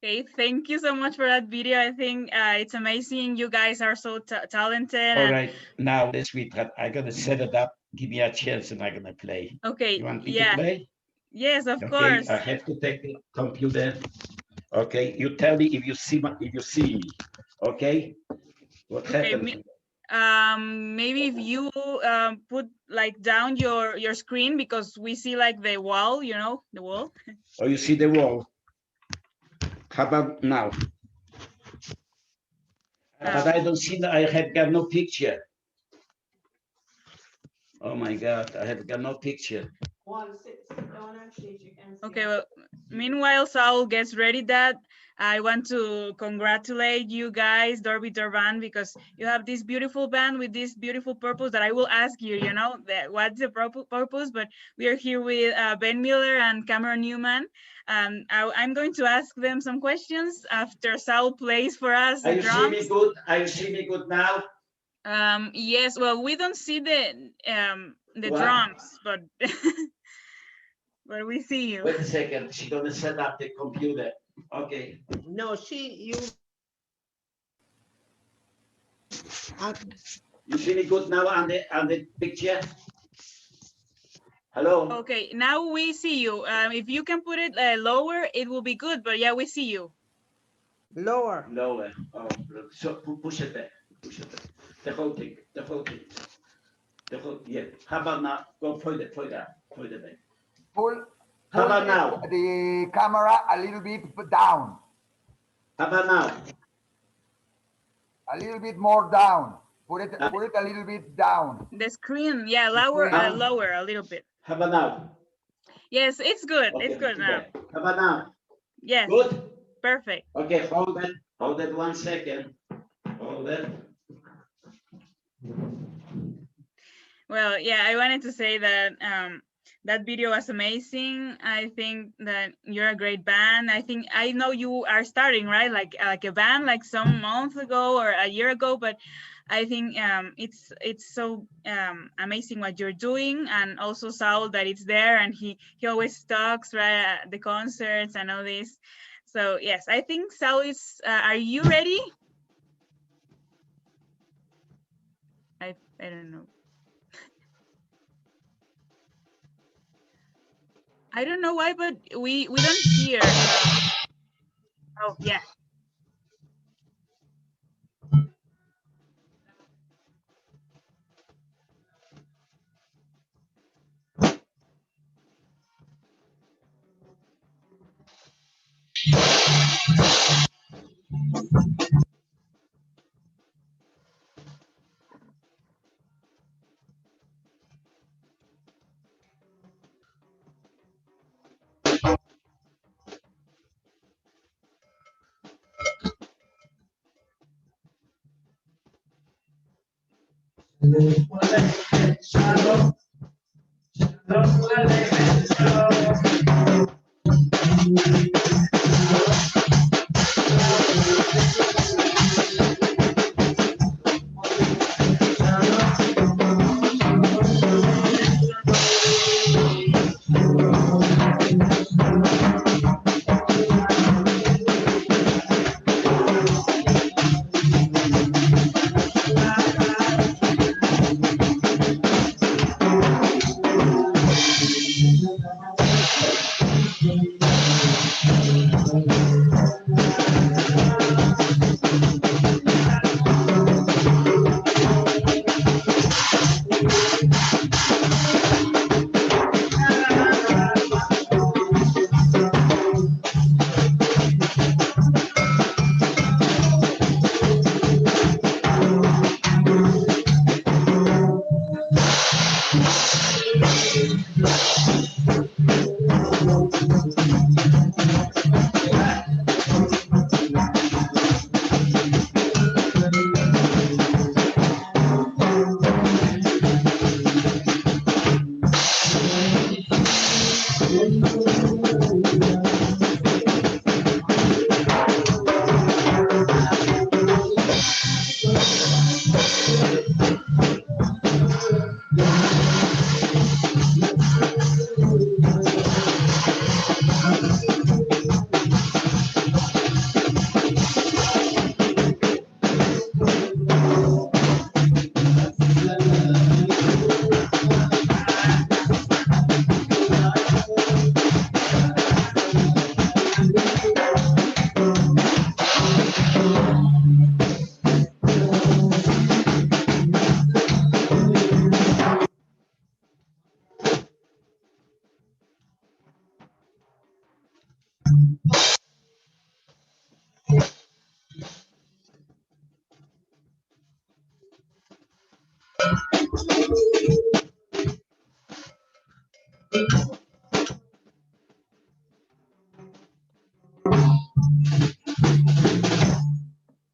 Okay, thank you so much for that video. I think it's amazing. You guys are so talented. All right, now this week I'm gonna set it up. Give me a chance, and I'm gonna play. Okay. You want me to play? Yes, of Okay, course. I have to take the computer. Okay, you tell me if you see me. Okay. What happened? Maybe if you put like down your screen, because we see like the wall, you know, the wall. Oh, you see the wall. How about now? But I don't see that. I have got no picture. Oh my God, I have got no picture. Okay, well, meanwhile, Saul gets ready that. I want to congratulate you guys, Dorby Dorban, because you have this beautiful band with this beautiful purpose that I will ask you, you know, what's the purpose, but we are here with Ben Miller and Cameron Newman. I'm going to ask them some questions after Saul plays for us the drums. See me good? Are you see me good now? Yes, well, we don't see the drums, but but we see you. Wait a second, she's gonna set up the computer. Okay. No, you see me good now on the picture? Hello? Okay, now we see you. If you can put it lower, it will be good, but yeah, we see you. Lower. Lower. Oh, so push it back. Push it back. The whole thing. Yeah. How about now? Go further back. Pull How about now? The camera a little bit down. How about now? A little bit more down. Put it a little bit down. The screen, yeah, lower a little bit. How about now? Yes, it's good. Okay, It's good now. How about now? Yes. Good? Perfect. Okay, hold that 1 second. Hold it. Well, yeah, I wanted to say that that video was amazing. I think that you're a great band. I know you are starting, right? Like a band like some months ago or a year ago, but I think it's so amazing what you're doing, and also Saul that it's there, and he always talks right at the concerts and all this. So yes, I think Saul is. Are you ready? I don't know. I don't know why, but we don't hear. Oh yeah.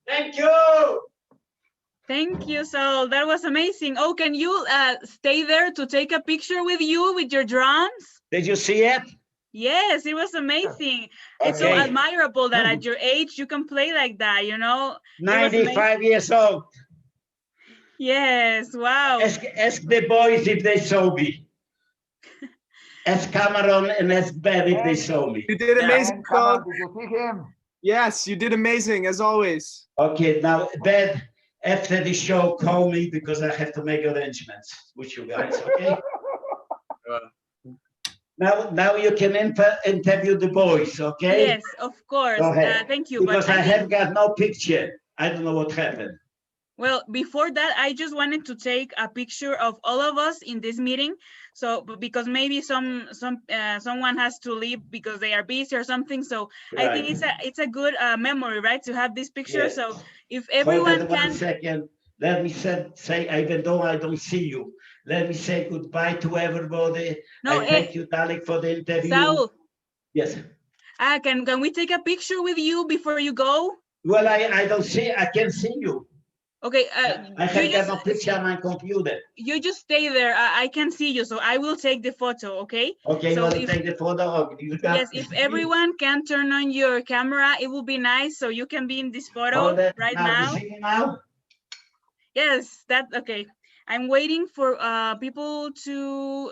Thank you. Thank you, Saul. That was amazing. Oh, can you stay there to take a picture with you with your drums? Did you see it? Yes, it was amazing. It's so admirable that at your age you can play like that, you know? 95 years old. Yes, wow. Ask the boys if they saw me. Ask Cameron and ask Ben if they saw me. You did amazing, Saul. Did you see him? Yes, you did amazing, as always. Okay, now, Ben, after the show, call me because I have to make arrangements with you guys, okay? Now you can interview the boys, okay? Yes, of course. Thank you. Because I have got no picture. I don't know what happened. Well, before that, I just wanted to take a picture of all of us in this meeting. So because maybe someone has to leave because they are busy or something. So Right. I think it's a good memory, right, to have this picture. Yes. So if everyone Hold on can. 1 second. Let me say, even though I don't see you, let me say goodbye to everybody. No, Thank you, Dalek, for the interview. Saul. Yes. Can we take a picture with you before you go? Well, I don't see. I can't see you. Okay. I have got no picture on my computer. You just stay there. I can see you, so I will take the photo. Okay. Okay, so you want to take the photo? Yes, if everyone can turn on your camera, it will be nice, so you can be in this photo right now. You see me now? Yes, that's okay. I'm waiting for people to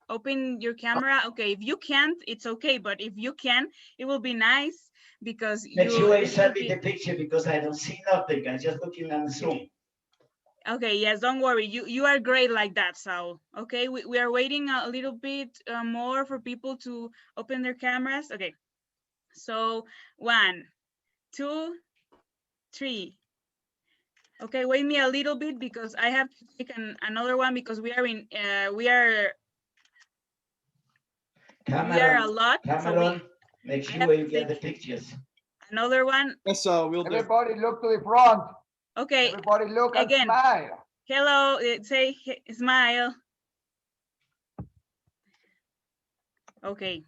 open your camera. Okay, if you can't, it's okay, but if you can, it will be nice because Make sure you send me the picture because I don't see nothing. I'm just looking on the Zoom. Okay, yes, don't worry. You are great like that, Saul. Okay, we are waiting a little bit more for people to open their cameras. Okay, so 1, 2, 3. Okay, wait me a little bit because I have to take another one because we are a lot. Cameron, make sure you get the pictures. Another one. Yes, we'll do. Everybody look to the front. Okay. Everybody look and again. smile. Hello, say smile. Okay.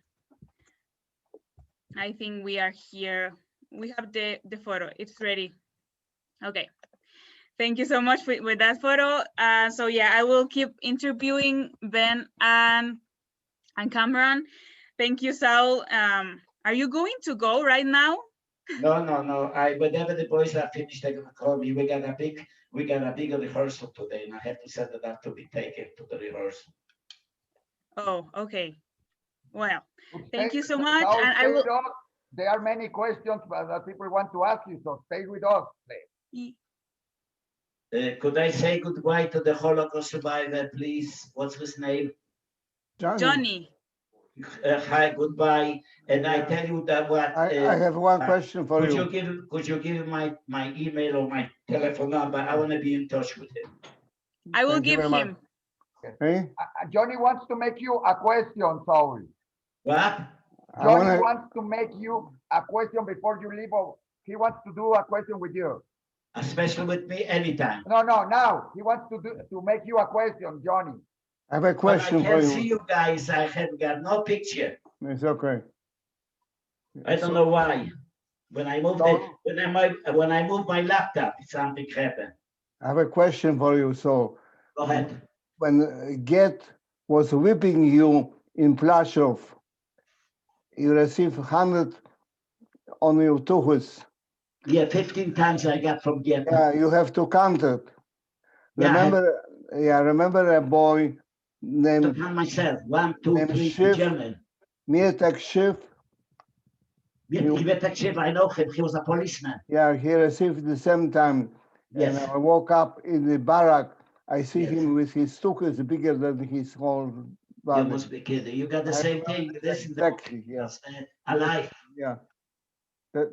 I think we are here. We have the photo. It's ready. Okay. Thank you so much with that photo. So yeah, I will keep interviewing Ben and Cameron. Thank you, Saul. Are you going to go right now? No. Whenever the boys are finished, they're gonna call me. We got a big rehearsal today, and I have to set it up to be taken to the rehearsal. Oh, okay. Well, thank you so much. Saul, and I will. There are many questions that people want to ask you, so stay with us, please. Could I say goodbye to the Holocaust survivor, please? What's his name? Johnny. Hi, goodbye. And I tell you that what I have one question for you. Could you give my email or my telephone number? I want to be in touch with him. I will give him. Hey? Johnny wants to make you a question, Saul. What? Johnny wants to make you a question before you leave. He wants to do a question with you. Especially with me anytime. No, now. He wants to make you a question, Johnny. I have a question for you. I can't see you guys. I have got no picture. It's okay. I don't know why. When I move when I move my laptop, something happened. I have a question for you. So go ahead. When Get was whipping you in Plaszow, you received 100 on your tuchus. Yeah, 15 times I got from Get. Yeah, you have to count it. Remember a boy named myself. 1, 2, 3 German. Mietek Schiff. Mietek Schiff, I know him. He was a policeman. Yeah, he received the same time. Yes. And I woke up in the barrack. I see him with his tuchus bigger than his whole body. You must be kidding. You got the same thing. Exactly. Yes. Alive. Yeah.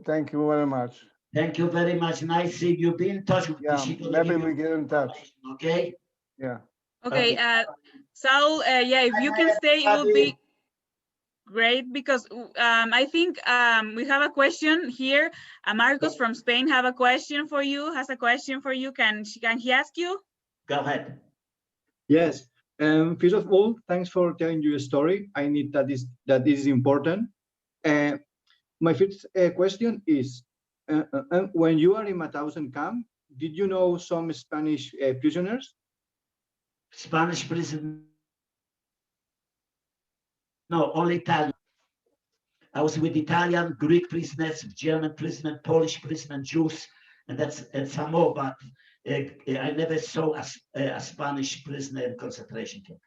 Thank you very much. Thank you very much. Nice seeing you. Be in touch with maybe we get in touch. Okay. Yeah. Okay. Saul, if you can stay, it will be great because I think we have a question here. Marcos from Spain have a question for you. Has a question for you. Can he ask you? Go ahead. Yes. First of all, thanks for telling your story. I need that is important. My first question is, when you are in Mauthausen camp, did you know some Spanish prisoners? Spanish prisoners? No, only Italian. I was with Italian, Greek prisoners, German prisoners, Polish prisoners, Jews, and some more, but I never saw a Spanish prisoner in concentration camp.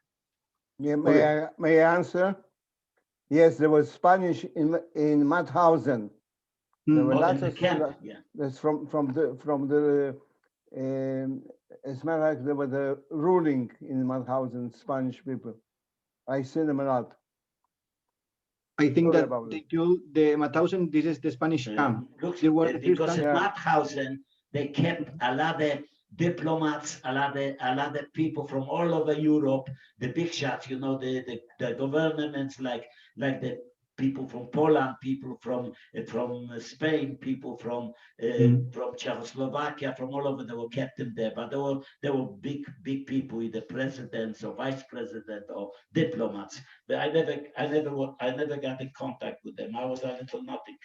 Yeah, may I answer? Yes, there was Spanish in Mauthausen. There were lots of camp. Yeah. That's from the as a matter of fact, there was a ruling in Mauthausen, Spanish people. I seen them a lot. I think that the Mauthausen, this is the Spanish camp. Because in Mauthausen, they kept a lot of diplomats, a lot of people from all over Europe, the big shots, you know, the governments like the people from Poland, people from Spain, people from Czechoslovakia, from all over. They were kept in there, but they were big people, either presidents or vice president or diplomats. But I never got in contact with them. I was a little nothing.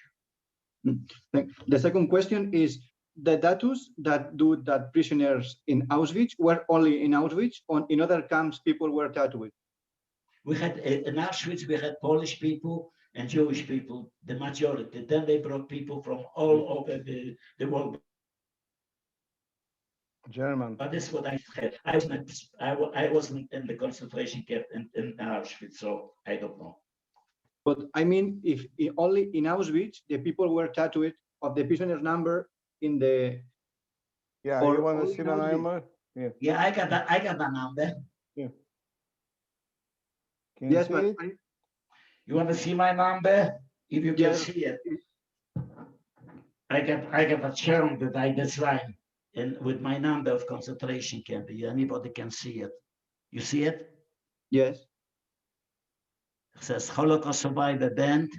The second question is, the tattoos that prisoners in Auschwitz were only in Auschwitz, or in other camps people were tattooed? We had in Auschwitz, we had Polish people and Jewish people, the majority. Then they brought people from all over the world. German. But this is what I had. I wasn't in the concentration camp in Auschwitz, so I don't know. But I mean, if only in Auschwitz the people were tattooed of the prisoner's number in the. Yeah, you want to see the number? Yeah. Yeah, I got the number. Yeah. Can you see it? You want to see my number? If you can see it, I got a charm that I designed, and with my number of concentration camp. Anybody can see it. You see it? Yes. It says Holocaust Survivor Band,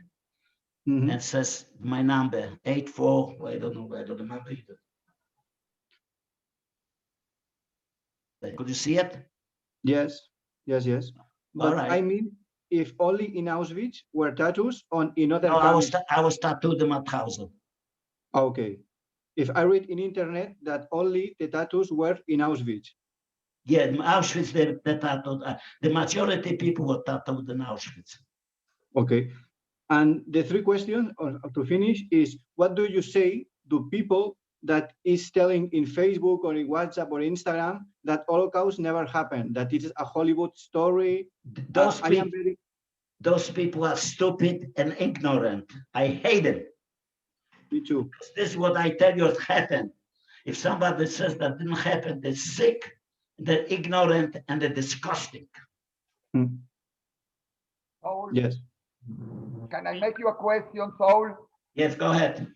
and it says my number 84. I don't know. I don't remember either. Could you see it? Yes. But right. I mean, if only in Auschwitz were tattoos on in other. No, I was tattooed in Mauthausen. Okay. If I read in internet that only the tattoos were in Auschwitz. Yeah, in Auschwitz, the tattooed. The majority people were tattooed in Auschwitz. Okay. And the three questions to finish is, what do you say to people that is telling in Facebook or in WhatsApp or Instagram that Holocaust never happened, that it is a Hollywood story? Those people are stupid and ignorant. I hate them. Me too. This is what I tell you, it happened. If somebody says that didn't happen, they're sick, they're ignorant, and they're disgusting. Saul, yes. Can I make you a question, Saul? Yes, go ahead.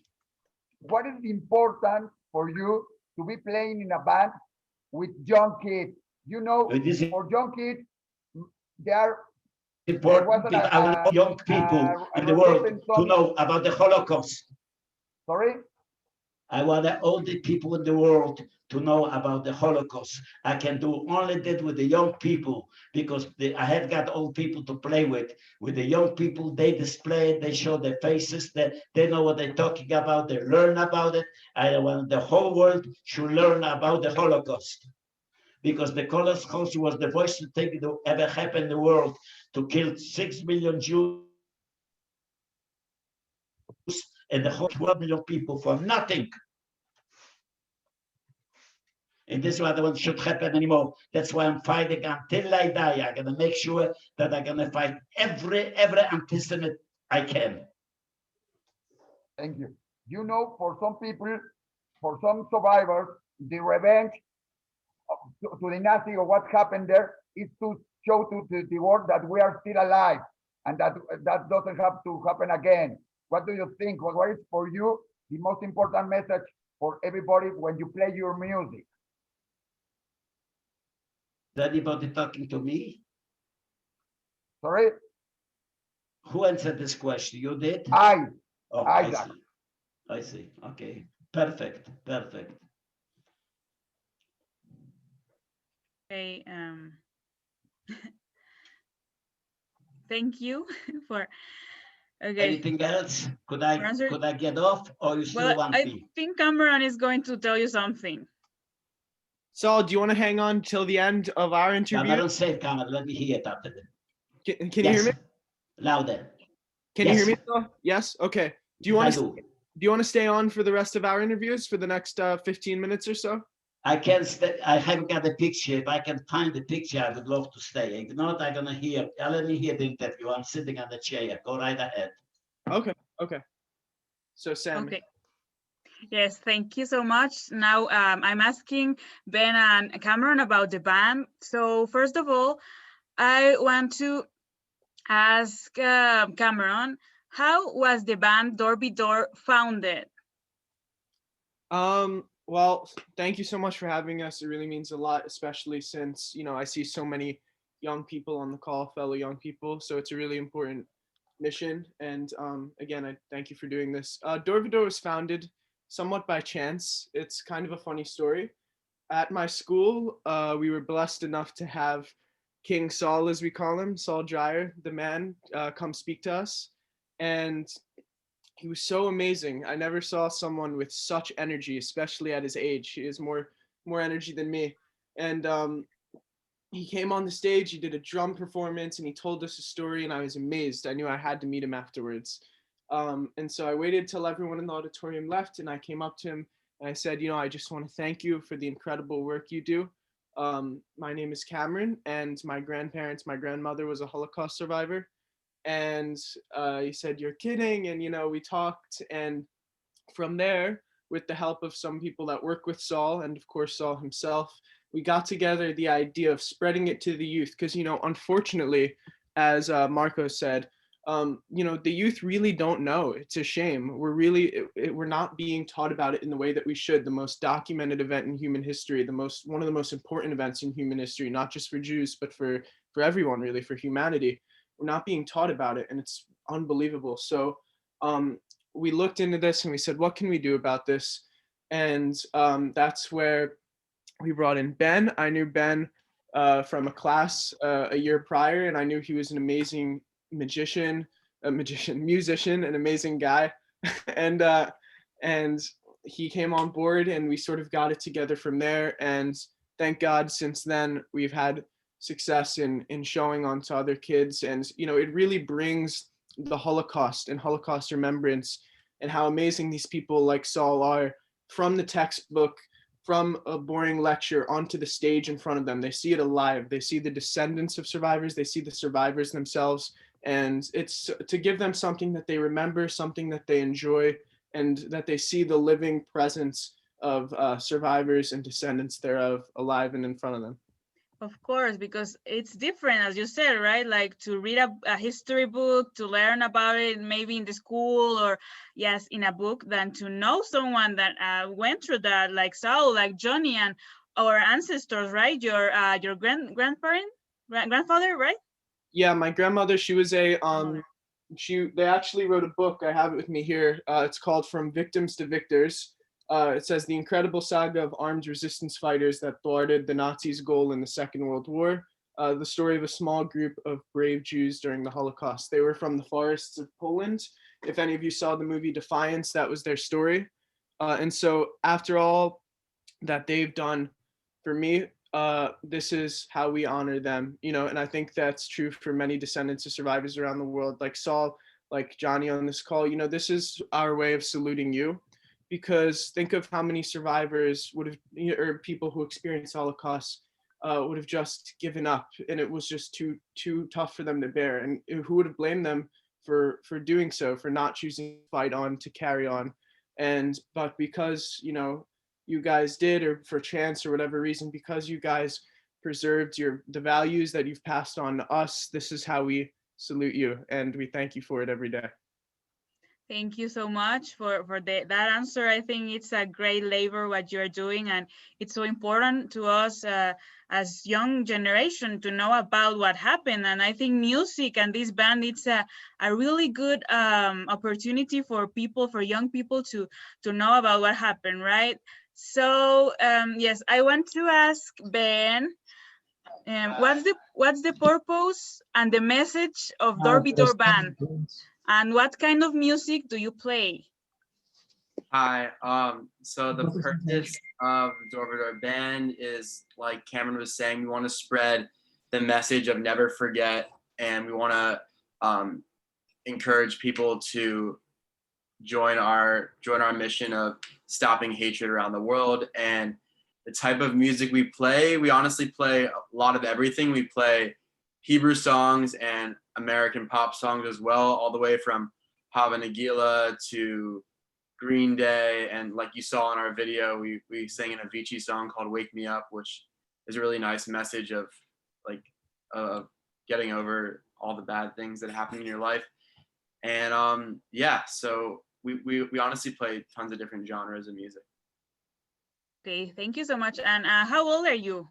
What is important for you to be playing in a band with young kids? You know, for young kids, they are important. I want young people in the world to know about the Holocaust. Sorry? I want all the people in the world to know about the Holocaust. I can do only that with the young people, because I have got old people to play with. With the young people, they display it, they show their faces, they know what they're talking about, they learn about it. I want the whole world should learn about the Holocaust, because the Holocaust was the worst thing that ever happened in the world, to kill 6 million Jews and the whole 12 million people for nothing. And this is what I want should happen anymore. That's why I'm fighting until I die. I'm gonna make sure that I'm gonna fight every anti-Semitic I can. Thank you. You know, for some people, for some survivors, the revenge to the Nazi or what happened there is to show to the world that we are still alive and that doesn't have to happen again. What do you think? What is for you the most important message for everybody when you play your music? Is anybody talking to me? Sorry? Who answered this question? You did? I. Oh, I see. Okay. Perfect. Okay. Thank you for. Okay. Anything else? Could I get off, or you still want me? I think Cameron is going to tell you something. Saul, do you want to hang on till the end of our interview? I don't say Cameron. Let me hear it after that. Can you hear me? Louder. Can you hear me, Saul? Yes. Okay. Do you want to stay on for the rest of our interviews for the next 15 minutes or so? I can stay. I haven't got a picture. If I can find the picture, I would love to stay. If not, I'm gonna hear. Let me hear the interview. I'm sitting on the chair. Go right ahead. Okay. So Sam. Okay. Yes, thank you so much. Now I'm asking Ben and Cameron about the band. So first of all, I want to ask Cameron, how was the band Door Be Door founded? Well, thank you so much for having us. It really means a lot, especially since, you know, I see so many young people on the call, fellow young people. So it's a really important mission. And again, I thank you for doing this. Dorvidor was founded somewhat by chance. It's kind of a funny story. At my school, we were blessed enough to have King Saul, as we call him, Saul Dreier, the man, come speak to us. And he was so amazing. I never saw someone with such energy, especially at his age. He has more energy than me. And he came on the stage, he did a drum performance, and he told us a story, and I was amazed. I knew I had to meet him afterwards. And so I waited till everyone in the auditorium left, and I came up to him and I said, you know, I just want to thank you for the incredible work you do. My name is Cameron, and my grandmother was a Holocaust survivor. And he said, you're kidding. And, you know, we talked. And from there, with the help of some people that work with Saul, and of course, Saul himself, we got together the idea of spreading it to the youth. Because, you know, unfortunately, as Marco said, you know, the youth really don't know. It's a shame. We're not being taught about it in the way that we should. The most documented event in human history, one of the most important events in human history, not just for Jews, but for everyone, really, for humanity. We're not being taught about it, and it's unbelievable. So we looked into this and we said, what can we do about this? And that's where we brought in Ben. I knew Ben from a class a year prior, and I knew he was an amazing musician, an amazing guy. and he came on board, and we sort of got it together from there. And thank God, since then, we've had success in showing on to other kids. And, you know, it really brings the Holocaust and Holocaust remembrance and how amazing these people like Saul are from the textbook, from a boring lecture onto the stage in front of them. They see it alive. They see the descendants of survivors. They see the survivors themselves. And it's to give them something that they remember, something that they enjoy, and that they see the living presence of survivors and descendants thereof alive and in front of them. Of course, because it's different, as you said, right? Like to read a history book, to learn about it, maybe in the school or yes, in a book, than to know someone that went through that, like Saul, like Johnny, and our ancestors, right? Your grandfather, right? Yeah, my grandmother. She was a they actually wrote a book. I have it with me here. It's called From Victims to Victors. It says the incredible saga of armed resistance fighters that thwarted the Nazis' goal in the Second World War. The story of a small group of brave Jews during the Holocaust. They were from the forests of Poland. If any of you saw the movie Defiance, that was their story. And so after all that they've done for me, this is how we honor them, you know. And I think that's true for many descendants of survivors around the world, like Saul, like Johnny on this call. You know, this is our way of saluting you. Because think of how many survivors would have, or people who experienced Holocaust would have just given up, and it was just too tough for them to bear. And who would have blamed them for doing so, for not choosing to fight on, to carry on? But because, you know, you guys did, or for chance or whatever reason, because you guys preserved the values that you've passed on to us, this is how we salute you, and we thank you for it every day. Thank you so much for that answer. I think it's a great labor what you're doing, and it's so important to us as young generation to know about what happened. And I think music and this band, it's a really good opportunity for people, for young people to know about what happened, right? So yes, I want to ask Ben, what's the purpose and the message of Dorvidor Band? And what kind of music do you play? Hi. So the purpose of Dorvidor Band is, like Cameron was saying, we want to spread the message of never forget, and we want to encourage people to join our mission of stopping hatred around the world. And the type of music we play, we honestly play a lot of everything. We play Hebrew songs and American pop songs as well, all the way from Hava Nagila to Green Day. And like you saw in our video, we sang an Avicii song called Wake Me Up, which is a really nice message of like getting over all the bad things that happen in your life. And yeah, so we honestly play tons of different genres of music. Okay, thank you so much. And how old are you?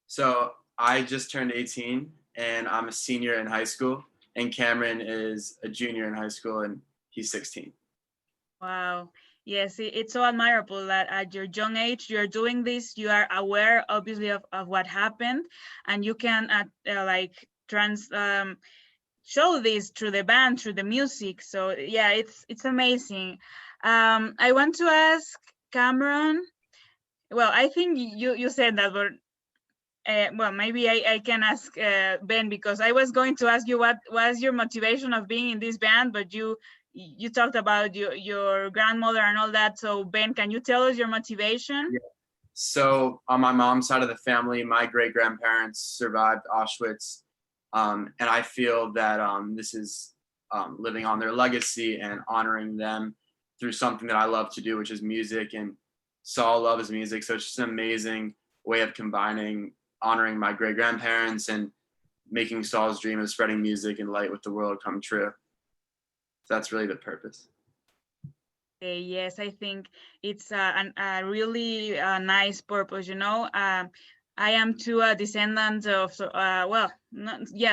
So I just turned 18 and I'm a senior in high school, and Cameron is a junior in high school and he's 16. Wow. Yes, it's so admirable that at your young age, you're doing this. You are aware, obviously, of what happened, and you can like show this through the band, through the music. So yeah, it's amazing. I want to ask Cameron. Well, I think you said that, but well, maybe I can ask Ben, because I was going to ask you what was your motivation of being in this band, but you talked about your grandmother and all that. So Ben, can you tell us your motivation? Yeah. So on my mom's side of the family, my great grandparents survived Auschwitz, and I feel that this is living on their legacy and honoring them through something that I love to do, which is music. And Saul loves music, so it's just an amazing way of combining honoring my great grandparents and making Saul's dream of spreading music and light with the world come true. So that's really the purpose. Yes, I think it's a really nice purpose. You know, I am too a descendant of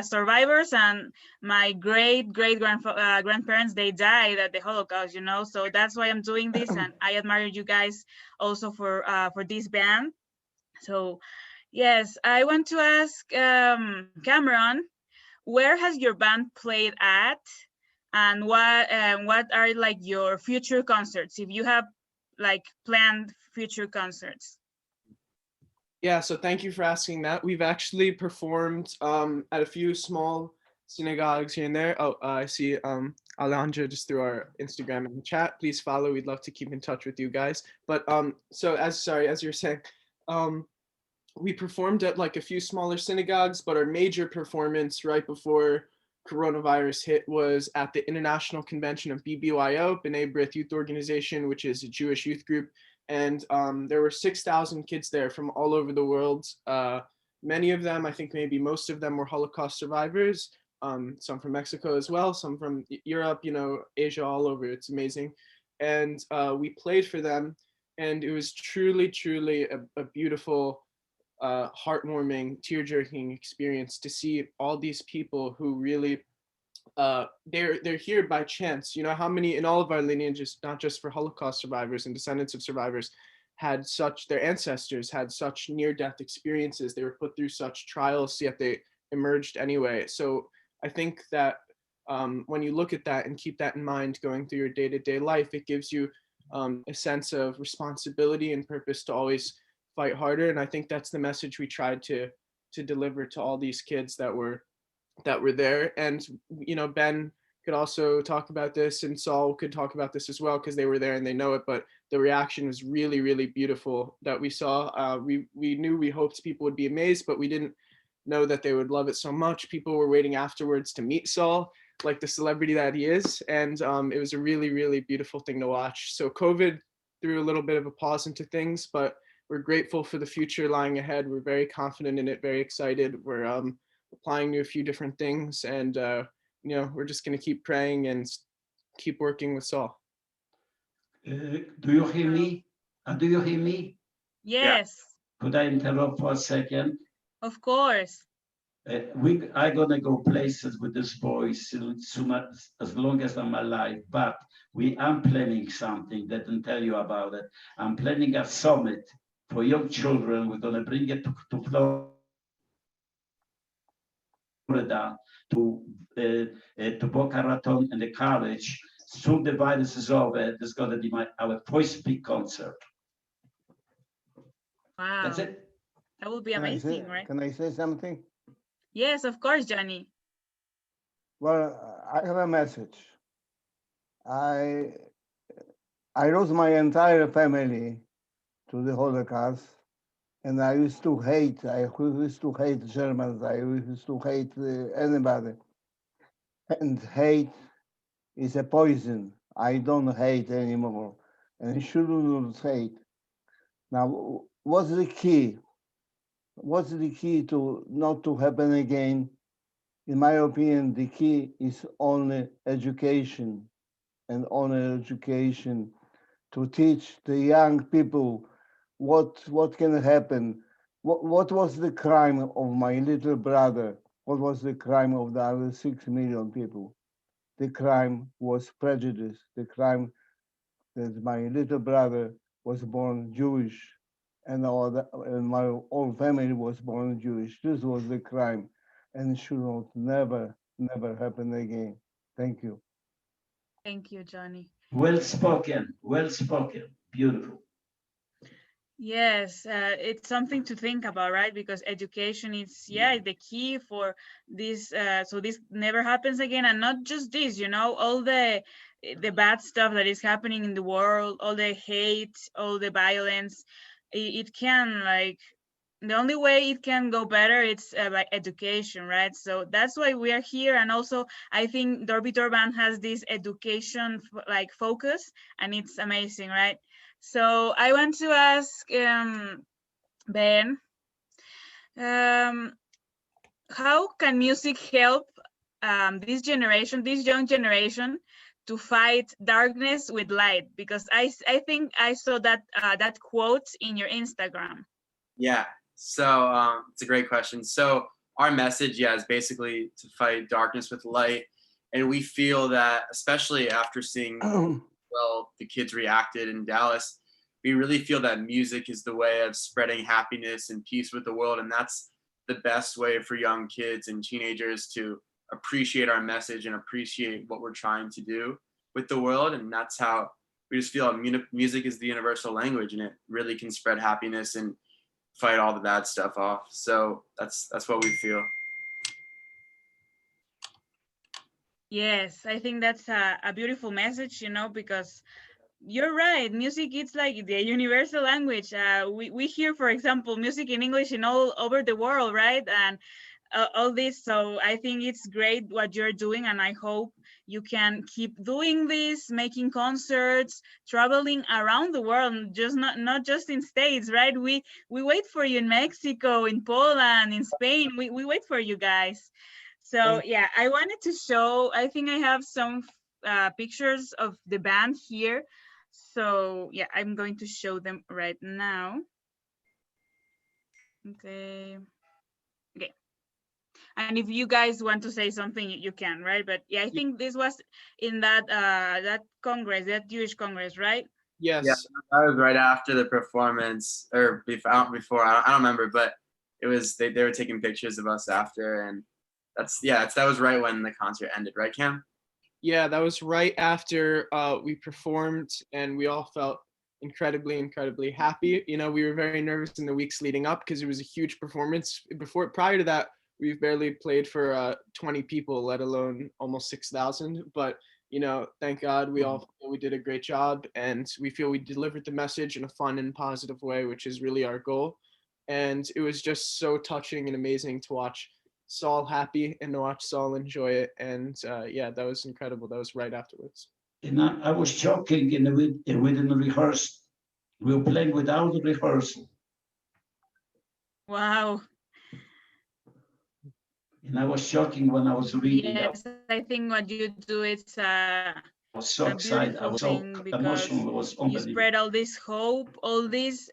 survivors, and my great grandparents, they died at the Holocaust. You know, so that's why I'm doing this, and I admire you guys also for this band. So yes, I want to ask Cameron, where has your band played at? And what are like your future concerts, if you have like planned future concerts? Yeah, so thank you for asking that. We've actually performed at a few small synagogues here and there. Oh, I see Alejandra just threw our Instagram in the chat. Please follow. We'd love to keep in touch with you guys. But so as you're saying, we performed at like a few smaller synagogues, but our major performance right before coronavirus hit was at the International Convention of BBYO, B'nai B'rith Youth Organization, which is a Jewish youth group. And there were 6,000 kids there from all over the world. Many of them, I think maybe most of them, were Holocaust survivors. Some from Mexico as well, some from Europe, you know, Asia, all over. It's amazing. And we played for them, and it was truly, truly a beautiful, heartwarming, tear-jerking experience to see all these people who really they're here by chance. You know, how many in all of our lineages, not just for Holocaust survivors and descendants of survivors, had their ancestors had such near-death experiences. They were put through such trials, yet they emerged anyway. So I think that when you look at that and keep that in mind going through your day-to-day life, it gives you a sense of responsibility and purpose to always fight harder. And I think that's the message we tried to deliver to all these kids that were there. And you know, Ben could also talk about this, and Saul could talk about this as well, because they were there and they know it. But the reaction was really, really beautiful that we saw. We hoped people would be amazed, but we didn't know that they would love it so much. People were waiting afterwards to meet Saul, like the celebrity that he is. And it was a really, really beautiful thing to watch. So COVID threw a little bit of a pause into things, but we're grateful for the future lying ahead. We're very confident in it, very excited. We're applying to a few different things, and you know, we're just going to keep praying and keep working with Saul. Do you hear me? Do you hear me? Yes. Could I interrupt for a second? Of course. We are gonna go places with this voice soon as long as I'm alive, but I'm planning something. Didn't tell you about it. I'm planning a summit for young children. We're gonna bring it to Florida, to Boca Raton and the college. Soon the virus is over. This is gonna be our first big concert. Wow. That's it. That will be amazing, right? Can I say something? Yes, of course, Johnny. Well, I have a message. I lost my entire family to the Holocaust, and I used to hate Germans. I used to hate anybody. And hate is a poison. I don't hate anymore, and I shouldn't hate. Now, what's the key? What's the key to not to happen again? In my opinion, the key is only education, and only education to teach the young people what can happen. What was the crime of my little brother? What was the crime of the other 6 million people? The crime was prejudice. The crime that my little brother was born Jewish, and my whole family was born Jewish. This was the crime, and should not never happen again. Thank you. Thank you, Johnny. Well spoken, beautiful. Yes, it's something to think about, right? Because education is, the key for this, so this never happens again. And not just this, all the bad stuff that is happening in the world, all the hate, all the violence, it can, like, the only way it can go better, it's like education, right? So that's why we are here. And also, I think Dorbitor Band has this education like focus, and it's amazing, right? So I want to ask Ben, how can music help this young generation, to fight darkness with light? Because I think I saw that that quote in your Instagram. Yeah, so it's a great question. So our message, is basically to fight darkness with light. And we feel that, especially after seeing well the kids reacted in Dallas, we really feel that music is the way of spreading happiness and peace with the world. And that's the best way for young kids and teenagers to appreciate our message and appreciate what we're trying to do with the world. And that's how we just feel music is the universal language, and it really can spread happiness and fight all the bad stuff off. So that's what we feel. Yes, I think that's a beautiful message, because you're right. Music, it's like the universal language. We hear, for example, music in English in all over the world, right? And all this. So I think it's great what you're doing, and I hope you can keep doing this, making concerts, traveling around the world, just not just in States, right? We wait for you in Mexico, in Poland, in Spain. We wait for you guys. So yeah, I wanted to show, I think I have some pictures of the band here. So yeah, I'm going to show them right now. Okay. And if you guys want to say something, you can, right? But yeah, I think this was in that that Congress, that Jewish Congress, right? Yes. Yeah, that was right after the performance, or before. I don't remember, but it was they were taking pictures of us after, and that was right when the concert ended, right, Cam? Yeah, that was right after we performed, and we all felt incredibly happy. We were very nervous in the weeks leading up because it was a huge performance. Prior to that, we've barely played for 20 people, let alone almost 6,000. But thank God we did a great job, and we feel we delivered the message in a fun and positive way, which is really our goal. And it was just so touching and amazing to watch Saul happy and to watch Saul enjoy it. And that was incredible. That was right afterwards. And I was shocking, and we didn't rehearse. We were playing without a rehearsal. Wow. And I was shocking when I was reading. Yes, I think what you do, it's I was so excited. I was so emotional. It was unbelievable. You spread all this hope, all this.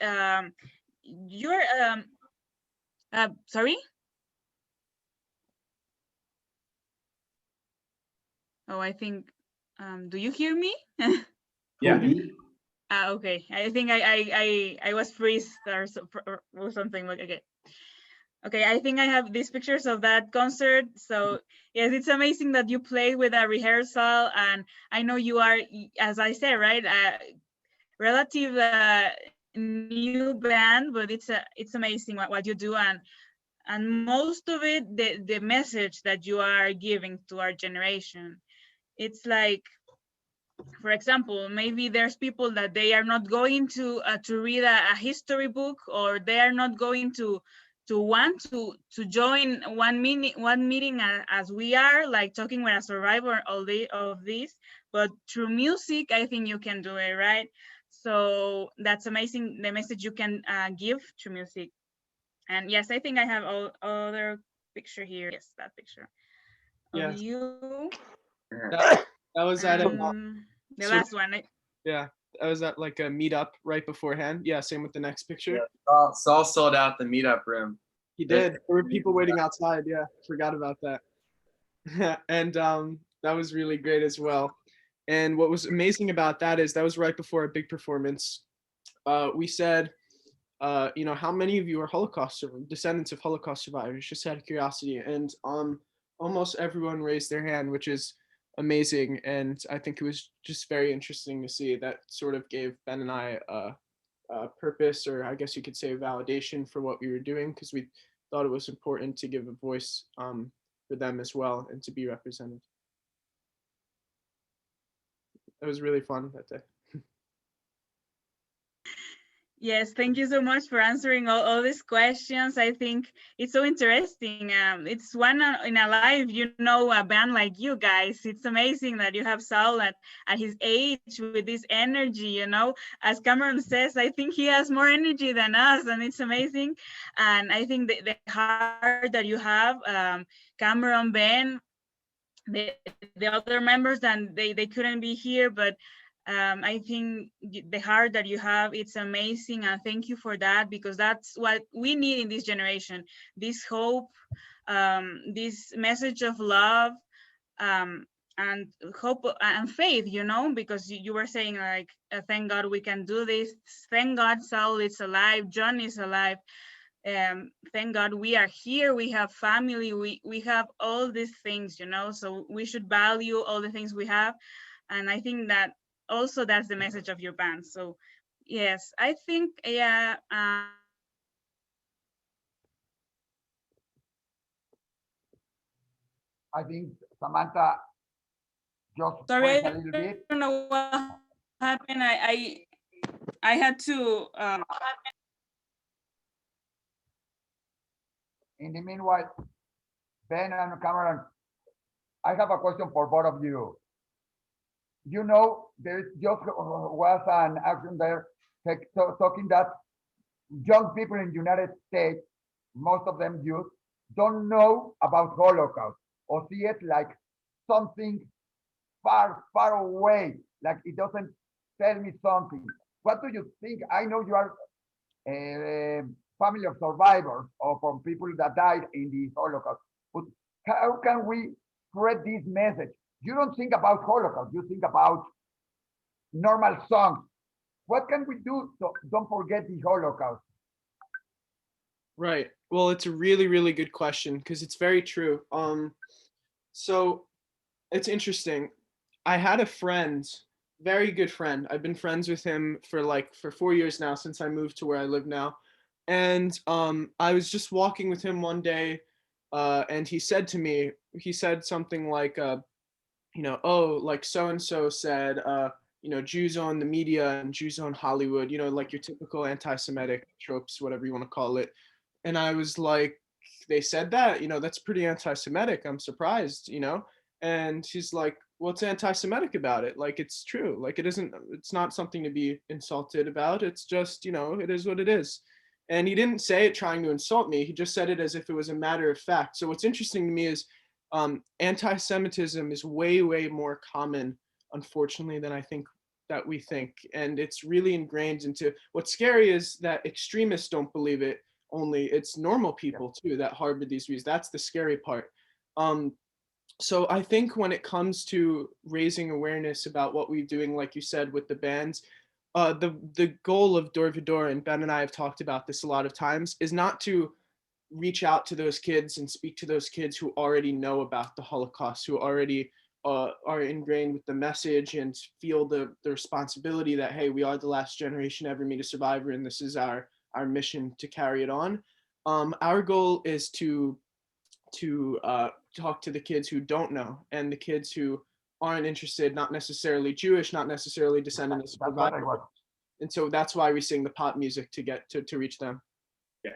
You're sorry. Oh, I think. Do you hear me? Yeah. Okay. I think I was freezed or something like. Okay, I think I have these pictures of that concert. So yes, it's amazing that you played with a rehearsal, and I know you are, as I said, right, relative new band, but it's amazing what you do, and most of it, the message that you are giving to our generation. It's like, for example, maybe there's people that they are not going to read a history book, or they are not going to want to join one meeting as we are, like talking with a survivor of this, but through music, I think you can do it, right? So that's amazing, the message you can give through music. And yes, I think I have other picture here. Yes, that picture of you. That was at the last one. Yeah, at like a meetup right beforehand. Yeah, same with the next picture. Yeah, Saul sold out the meetup room. He did. There were people waiting outside. Yeah, forgot about that. And that was really great as well. And what was amazing about that is that was right before a big performance. We said, you know, how many of you are descendants of Holocaust survivors? Just out of curiosity, and almost everyone raised their hand, which is amazing. And I think it was just very interesting to see. That sort of gave Ben and I purpose, or I guess you could say validation for what we were doing, because we thought it was important to give a voice for them as well and to be represented. It was really fun that day. Yes, thank you so much for answering all these questions. I think it's so interesting. It's one in a life, you know, a band like you guys. It's amazing that you have Saul at his age with this energy, you know. As Cameron says, I think he has more energy than us, and it's amazing. And I think the heart that you have, Cameron, Ben, the other members, and they couldn't be here, but I think the heart that you have, it's amazing, and thank you for that, because that's what we need in this generation, this hope, this message of love, and hope and faith, you know, because you were saying like, thank God we can do this, thank God Saul is alive, John is alive, thank God we are here, we have family, we have all these things, you know, so we should value all the things we have. And I think that also that's the message of your band. So yes, I think, yeah. I think Samantha just sorry, a little bit. I don't know what happened. I had to. In the meanwhile, Ben and Cameron, I have a question for both of you. You know, there just was an action there talking that young people in the United States, most of them youth, don't know about Holocaust or see it like something far, far away, like it doesn't tell me something. What do you think? I know you are a family of survivors or from people that died in the Holocaust, but how can we spread this message? You don't think about Holocaust, you think about normal songs. What can we do so don't forget the Holocaust? Right. Well, it's a really, really good question, because it's very true. So it's interesting. I had a friend, very good friend. I've been friends with him for 4 years now, since I moved to where I live now. And I was just walking with him one day, and he said something like, you know, oh, like so-and-so said, you know, Jews own the media and Jews own Hollywood, you know, like your typical anti-Semitic tropes, whatever you want to call it. And I was like, they said that, you know, that's pretty anti-Semitic. I'm surprised, you know? And he's like, what's anti-Semitic about it? Like, it's true. Like, it's not something to be insulted about. It's just, you know, it is what it is. And he didn't say it trying to insult me. He just said it as if it was a matter of fact. So what's interesting to me is anti-Semitism is way, way more common, unfortunately, than I think that we think. And it's really ingrained into, what's scary is that extremists don't believe it only, it's normal people too that harbor these views. That's the scary part. So I think when it comes to raising awareness about what we're doing, like you said, with the bands, the goal of Door Vidor, and Ben and I have talked about this a lot of times, is not to reach out to those kids and speak to those kids who already know about the Holocaust, who already are ingrained with the message and feel the responsibility that, hey, we are the last generation ever meet a survivor, and this is our mission to carry it on. Our goal is to talk to the kids who don't know, and the kids who aren't interested, not necessarily Jewish, not necessarily descendant of survivors. And so that's why we sing the pop music to get to reach them. Yeah.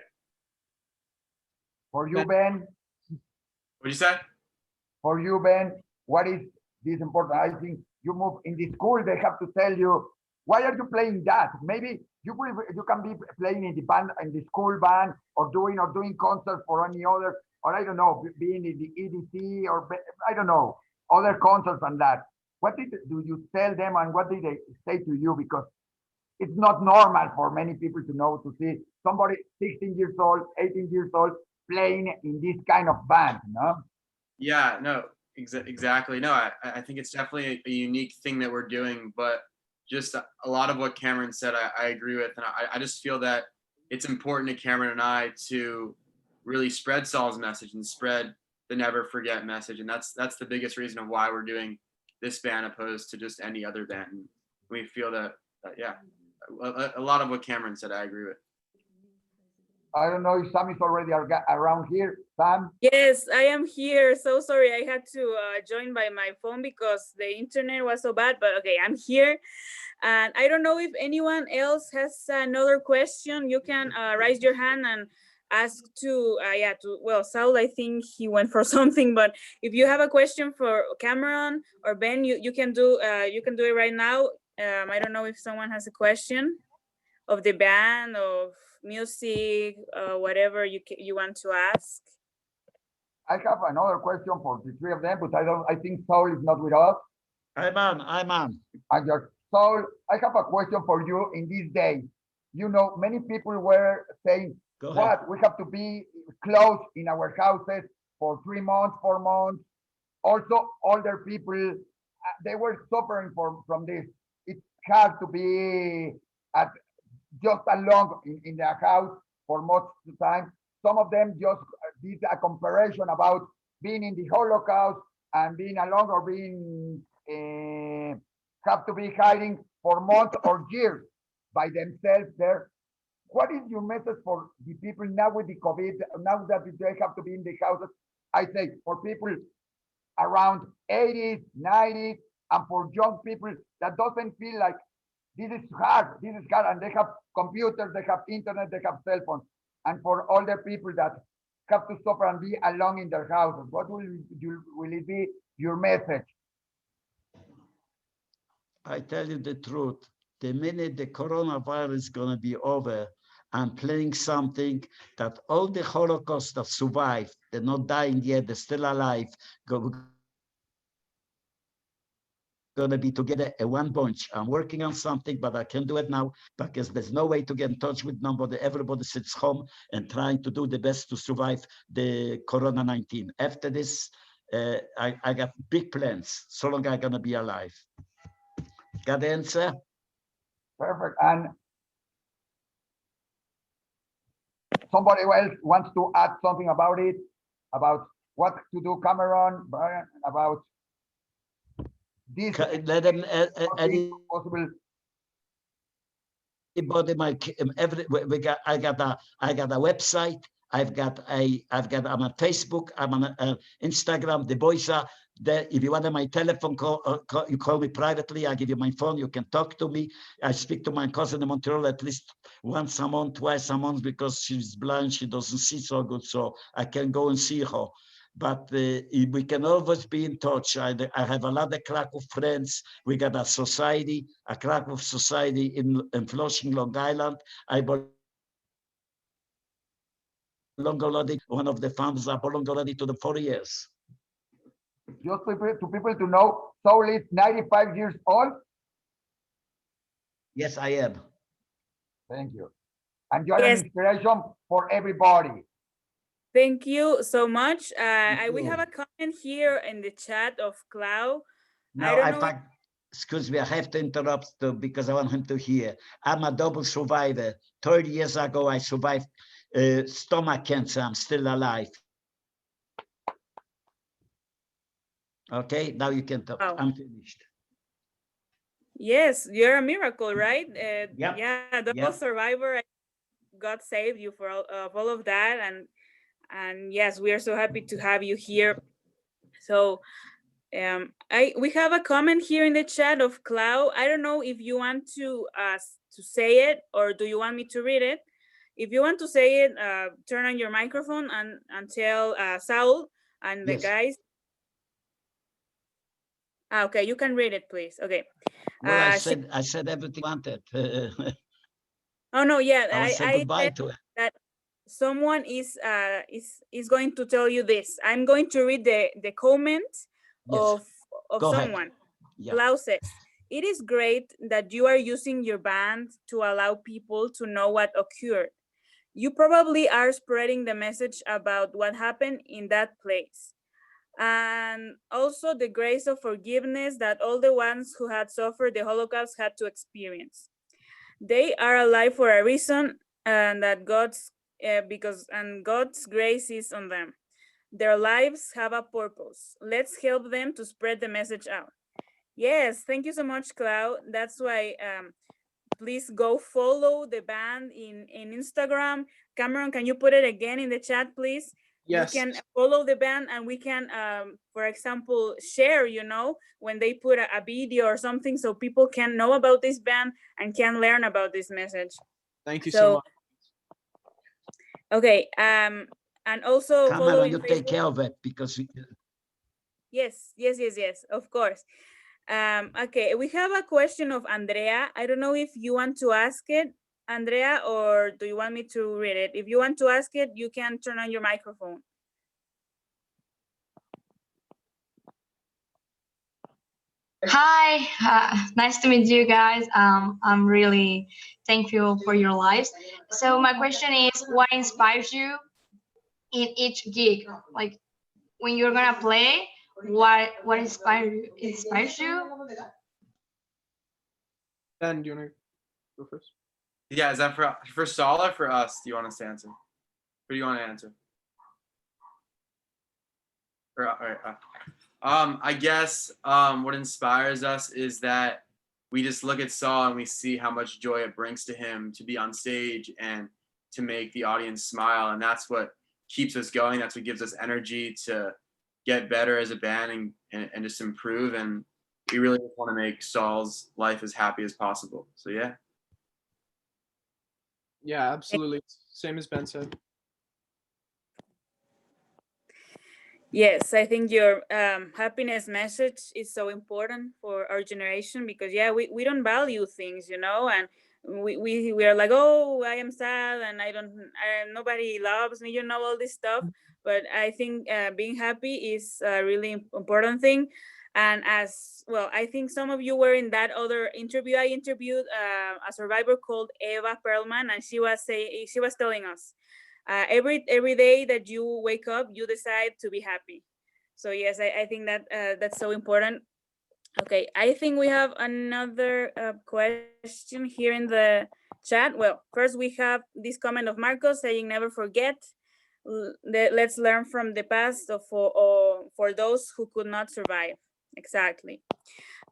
For you, Ben. What'd you say? For you, Ben, what is this important? I think you move in the school, they have to tell you, why are you playing that? Maybe you can be playing in the band, in the school band, or doing concerts for any other, or I don't know, being in the EDC, or I don't know, other concerts and that. what do you tell them and what did they say to you? Because it's not normal for many people to know, to see somebody 16 years old, 18 years old playing in this kind of band, no? Yeah, no, exactly. No, I think it's definitely a unique thing that we're doing, but just a lot of what Cameron said, I agree with. And I just feel that it's important to Cameron and I to really spread Saul's message and spread the never forget message. And that's the biggest reason of why we're doing this band opposed to just any other band. And we feel that yeah, a lot of what Cameron said, I agree with. I don't know if Sam is already around here. Sam? Yes, I am here. So sorry, I had to join by my phone because the internet was so bad, but okay, I'm here. And I don't know if anyone else has another question. You can raise your hand and ask to, well, Saul, I think he went for something, but if you have a question for Cameron or Ben, you can do it right now. I don't know if someone has a question of the band, of music, whatever you want to ask. I have another question for the three of them, but I think Saul is not with us. I'm on. And Saul, I have a question for you in these days. You know, many people were saying, we have to be closed in our houses for 3 months, 4 months. Also, older people, they were suffering from this. It's hard to be just alone in their house for most of the time. Some of them just did a comparison about being in the Holocaust and being alone or being have to be hiding for months or years by themselves there. What is your message for the people now with the COVID, now that they have to be in the houses? I say for people around 80s, 90s, and for young people that doesn't feel like this is hard, and they have computers, they have internet, they have cell phones. And for older people that have to suffer and be alone in their houses, what will it be your message? I tell you the truth. The minute the coronavirus is going to be over, I'm playing something that all the Holocaust that survived, they're not dying yet, they're still alive, going to be together at one bunch. I'm working on something, but I can't do it now because there's no way to get in touch with nobody. Everybody sits home and trying to do the best to survive the Corona-19. After this, I got big plans, so long I'm going to be alive. Got the answer? Perfect. And somebody else wants to add something about it, about what to do, Cameron, Brian, about this. Let them possible. I got a website. I'm on Facebook. I'm on Instagram. The boys are there. If you want my telephone call, you call me privately. I give you my phone. You can talk to me. I speak to my cousin in Montreal at least once a month, twice a month because she's blind. She doesn't see so good, so I can go and see her. But we can always be in touch. I have a lot of Krakow friends. We got a society, a Krakow society in Flushing, Long Island. I belong already, one of the founders. I belong already to the 4 years. Just to people to know, Saul is 95 years old. Yes, I am. Thank you. And you're an inspiration for everybody. Thank you so much. We have a comment here in the chat of Clau. No, excuse me, I have to interrupt because I want him to hear. I'm a double survivor. 30 years ago, I survived stomach cancer. I'm still alive. Okay, now you can talk. Wow. I'm finished. Yes, you're a miracle, right? Yep. Yeah, double survivor. God saved you for all of that, and yes, we are so happy to have you here. So we have a comment here in the chat of Clau. I don't know if you want to say it or do you want me to read it. If you want to say it, turn on your microphone and tell Saul and the guys. Okay, you can read it, please. Okay. Well, I said everything I wanted. Oh no, yeah, I said goodbye to it. That someone is going to tell you this. I'm going to read the comment of someone. Yeah. Lau says, it is great that you are using your band to allow people to know what occurred. You probably are spreading the message about what happened in that place. And also the grace of forgiveness that all the ones who had suffered the Holocaust had to experience. They are alive for a reason, and that God's God's grace is on them. Their lives have a purpose. Let's help them to spread the message out. Yes, thank you so much, Clau. That's why please go follow the band in Instagram. Cameron, can you put it again in the chat, please? Yes. We can follow the band and we can, for example, share, when they put a video or something so people can know about this band and can learn about this message. Thank you so much. Okay, and also follow Cameron, you take care of it because... Yes, of course. Okay, we have a question of Andrea. I don't know if you want to ask it, Andrea, or do you want me to read it? If you want to ask it, you can turn on your microphone. Hi, nice to meet you guys. I'm really thankful for your lives. So my question is, what inspires you in each gig? Like when you're gonna play, what inspires you? Ben, do you want to go first? Yeah, is that for Saul or for us? Do you want us to answer? Or do you want to answer? All right. I guess what inspires us is that we just look at Saul and we see how much joy it brings to him to be on stage and to make the audience smile, and that's what keeps us going. That's what gives us energy to get better as a band and just improve. And we really just want to make Saul's life as happy as possible. So yeah. Yeah, absolutely. Same as Ben said. Yes, I think your happiness message is so important for our generation because we don't value things, and we are like, oh, I am sad and nobody loves me, all this stuff. But I think being happy is a really important thing. And as well, I think some of you were in that other interview. I interviewed a survivor called Eva Perlman, and she was telling us, every day that you wake up, you decide to be happy. So yes, I think that that's so important. Okay, I think we have another question here in the chat. Well, first we have this comment of Marcos saying, never forget. Let's learn from the past for those who could not survive. Exactly.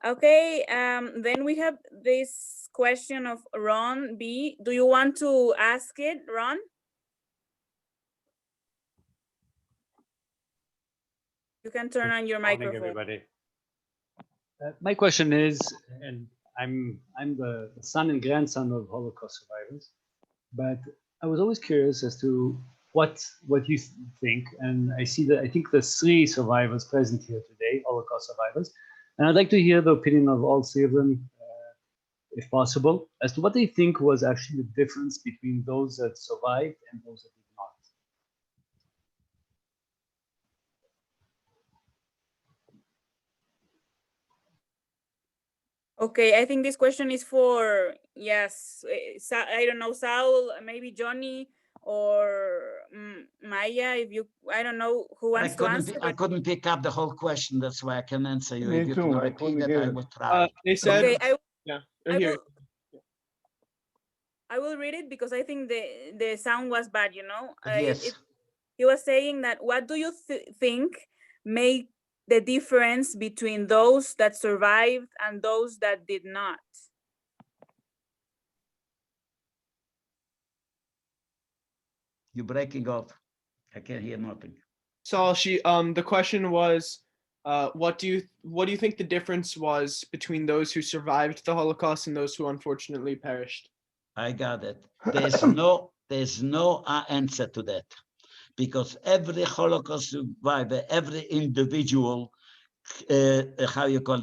Okay, then we have this question of Ron B. Do you want to ask it, Ron? You can turn on your microphone. Morning, everybody. My question is, and I'm the son and grandson of Holocaust survivors, but I was always curious as to what you think, and I think there's 3 survivors present here today, Holocaust survivors, and I'd like to hear the opinion of all 3 of them, if possible, as to what they think was actually the difference between those that survived and those that did not. Okay, I think this question is for, yes, I don't know, Saul, maybe Johnny or Maya, I don't know who wants to answer. I couldn't pick up the whole question, that's why I can answer you. Me if you too, can I repeat couldn't it, hear I it. will try. They said, okay, I will read it because I think the sound was bad, Yes. He was saying that, what do you think made the difference between those that survived and those that did not? You're breaking up. I can't hear nothing. Saul, the question was, what do you think the difference was between those who survived the Holocaust and those who unfortunately perished? I got it. There's no answer to that, because every Holocaust survivor, every individual,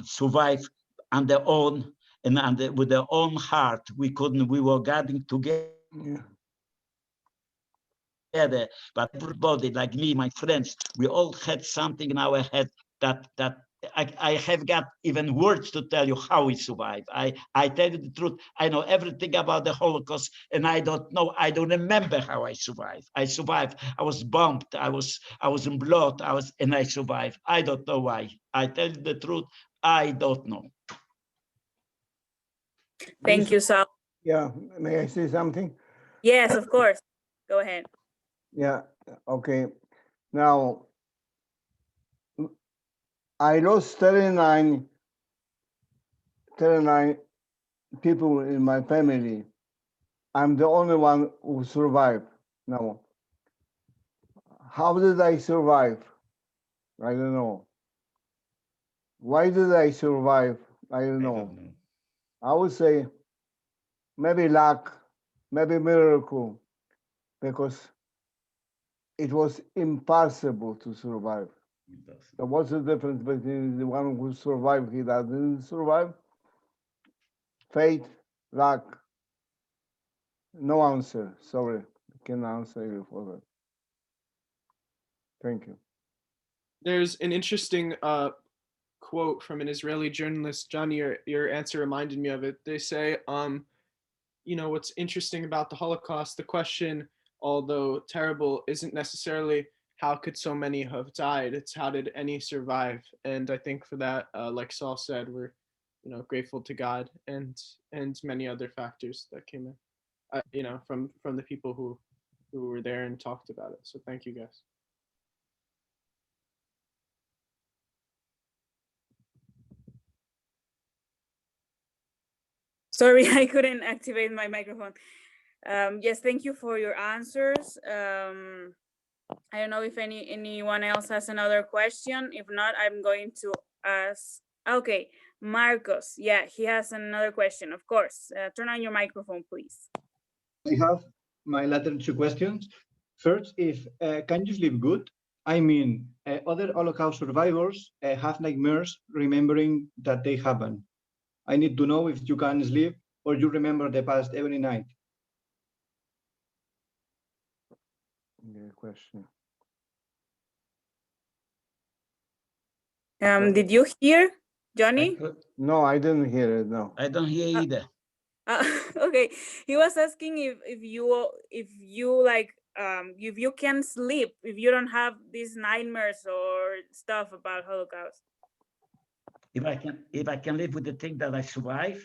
survived on their own and with their own heart. We were gathering together. But everybody, like me, my friends, we all had something in our head that I have got even words to tell you how we survived. I tell you the truth. I know everything about the Holocaust, and I don't remember how I survived. I survived. I was bombed. I was in blood. And I survived. I don't know why. I tell you the truth. I don't know. Thank you, Saul. Yeah, may I say something? Yes, of course. Go ahead. Yeah, okay. Now, I lost 39 people in my family. I'm the only one who survived. Now, how did I survive? I don't know. Why did I survive? I don't know. I would say maybe luck, maybe miracle, because it was impossible to survive. So what's the difference between the one who survived and that didn't survive? Fate, luck. No answer. Sorry, I can't answer you for that. Thank you. There's an interesting quote from an Israeli journalist. Johnny, your answer reminded me of it. They say, you know, what's interesting about the Holocaust, the question, although terrible, isn't necessarily how could so many have died? It's how did any survive? And I think for that, like Saul said, we're, you know, grateful to God and many other factors that came in, you know, from the people who were there and talked about it. So thank you guys. Sorry, I couldn't activate my microphone. Yes, thank you for your answers. I don't know if anyone else has another question. If not, I'm going to ask. Okay, Marcos. Yeah, he has another question. Of course. Turn on your microphone, please. I have my latter two questions. First, if can you sleep good? I mean, other Holocaust survivors have nightmares remembering that they happened. I need to know if you can sleep or you remember the past every night. Good question. Did you hear, Johnny? No, I didn't hear it. No, I don't hear either. Okay, he was asking if you like if you can sleep, if you don't have these nightmares or stuff about Holocaust. If I can live with the thing that I survive,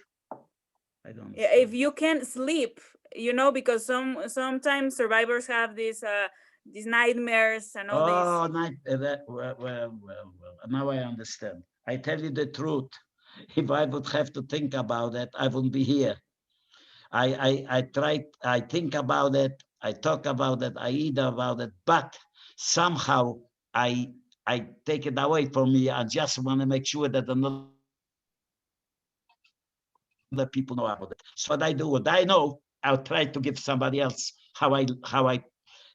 I don't. If you can sleep, you know, because sometimes survivors have these nightmares and all these. Well. Now I understand. I tell you the truth. If I would have to think about it, I wouldn't be here. I think about it, I talk about it, I eat about it, but somehow I take it away from me. I just want to make sure that another people know about it. So what I do, what I know, I'll try to give somebody else how I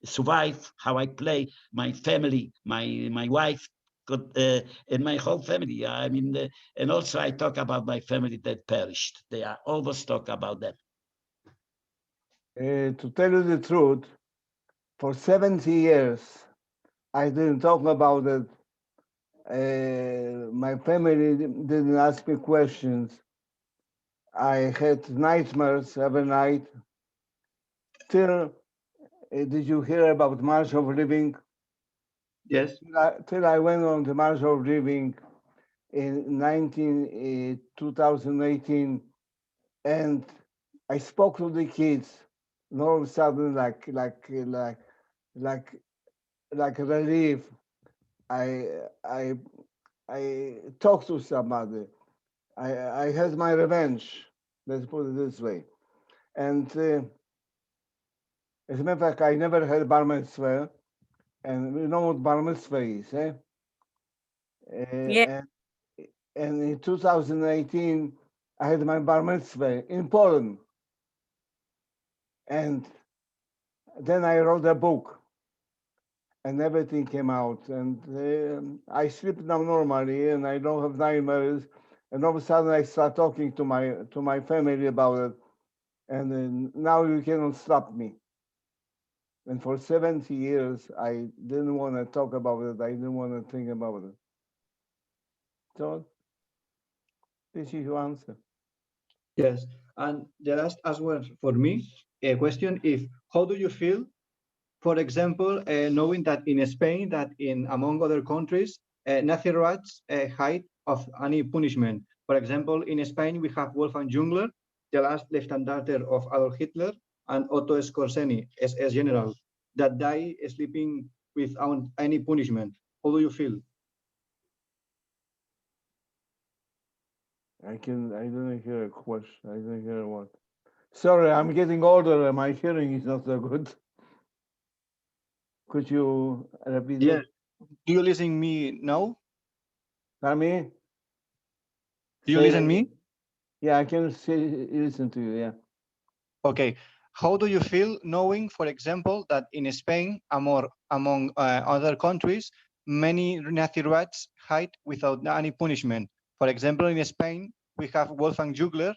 survive, how I play, my family, my wife, and my whole family. I mean, and also I talk about my family that perished. They are always talk about that. To tell you the truth, for 70 years, I didn't talk about it. My family didn't ask me questions. I had nightmares every night. Till, did you hear about March of Living? Yes. Till I went on the March of Living in 2018, and I spoke to the kids, and all of a sudden, like a relief, I talked to somebody. I had my revenge. Let's put it this way. And as a matter of fact, I never had bar mitzvah, and you know what bar mitzvah is, eh? Yeah. And in 2018, I had my bar mitzvah in Poland. And then I wrote a book, and everything came out. And I sleep now normally, and I don't have nightmares. And all of a sudden, I start talking to my family about it, and now you cannot stop me. And for 70 years, I didn't want to talk about it. I didn't want to think about it. So this is your answer. Yes, and the last answer for me, a question is, how do you feel, for example, knowing that in Spain, that in among other countries, Nazi rights hide of any punishment. For example, in Spain, we have Wolfgang Jungler, the last Leibstandarte of Adolf Hitler, and Otto Skorzeny, SS general, that die sleeping without any punishment. How do you feel? I don't hear a question. I don't hear what. Sorry, I'm getting older and my hearing is not so good. Could you repeat? Yeah. Do you listen me now? Me? Do you listen me? Yeah, I can listen to you, yeah. Okay. How do you feel knowing, for example, that in Spain, among other countries, many Nazi rights hide without any punishment? For example, in Spain, we have Wolfgang Jungler,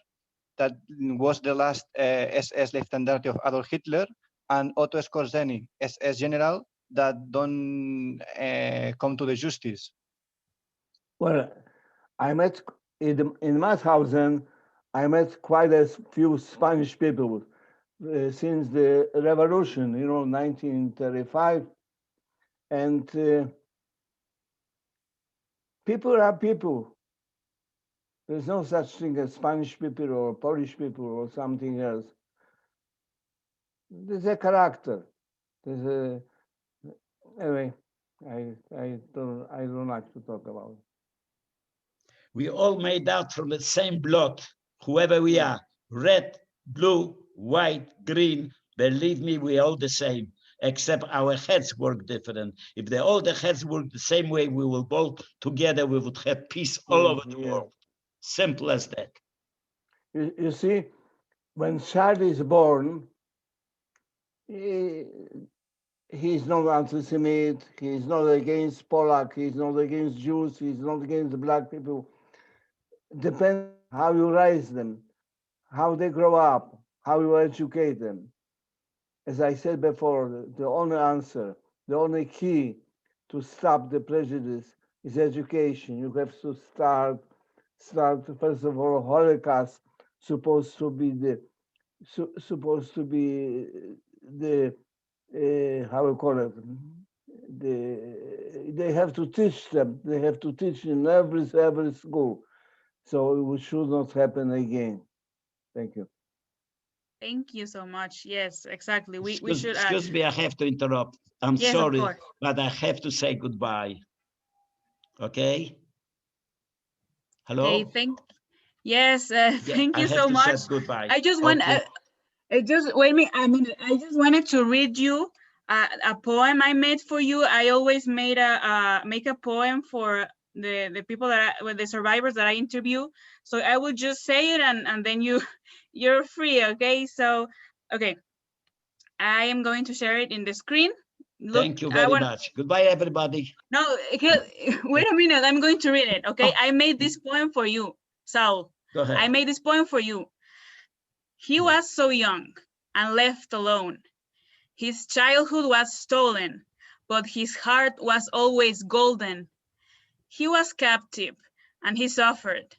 that was the last SS Leibstandarte of Adolf Hitler, and Otto Skorzeny, SS general, that don't come to the justice. Well, I met in Mauthausen, I met quite a few Spanish people since the revolution, 1935. And people are people. There's no such thing as Spanish people or Polish people or something else. There's a character. Anyway, I don't like to talk about it. We all made out from the same blood, whoever we are, red, blue, white, green. Believe me, we are all the same, except our heads work different. If all the heads work the same way, we will both together, we would have peace all over the world. Simple as that. You see, when child is born, he's not anti-Semite, he's not against Polak, he's not against Jews, he's not against black people. Depends how you raise them, how they grow up, how you educate them. As I said before, the only answer, the only key to stop the prejudice is education. You have to start first of all, Holocaust supposed to be the how we call it, they have to teach them. They have to teach in every school. So it should not happen again. Thank you. Thank you so much. Yes, exactly. We should. Excuse me, I have to interrupt. I'm sorry, but I have to say goodbye. Okay? Hello? Okay, yes, thank you so much. Goodbye. I just want. Wait a minute. I just wanted to read you a poem I made for you. I always make a poem for the people the survivors that I interview. So I will just say it and then you're free. Okay. So okay, I am going to share it in the screen. Look, thank you very much. Goodbye, everybody. No, wait a minute. I'm going to read it. Okay. I made this poem for you, Saul. Go ahead. I made this poem for you. He was so young and left alone. His childhood was stolen, but his heart was always golden. He was captive and he suffered.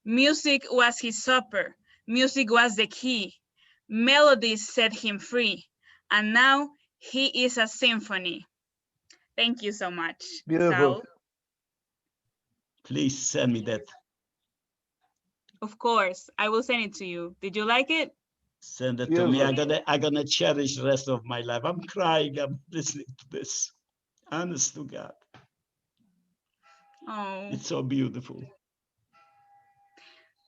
Music was his supper. Music was the key. Melodies set him free. And now he is a symphony. Thank you so much. Beautiful. Saul. Please send me that. Of course, I will send it to you. Did you like it? Send it to me. I'm gonna cherish the rest of my life. I'm crying. I'm listening to this. Honest to God. Oh. It's so beautiful.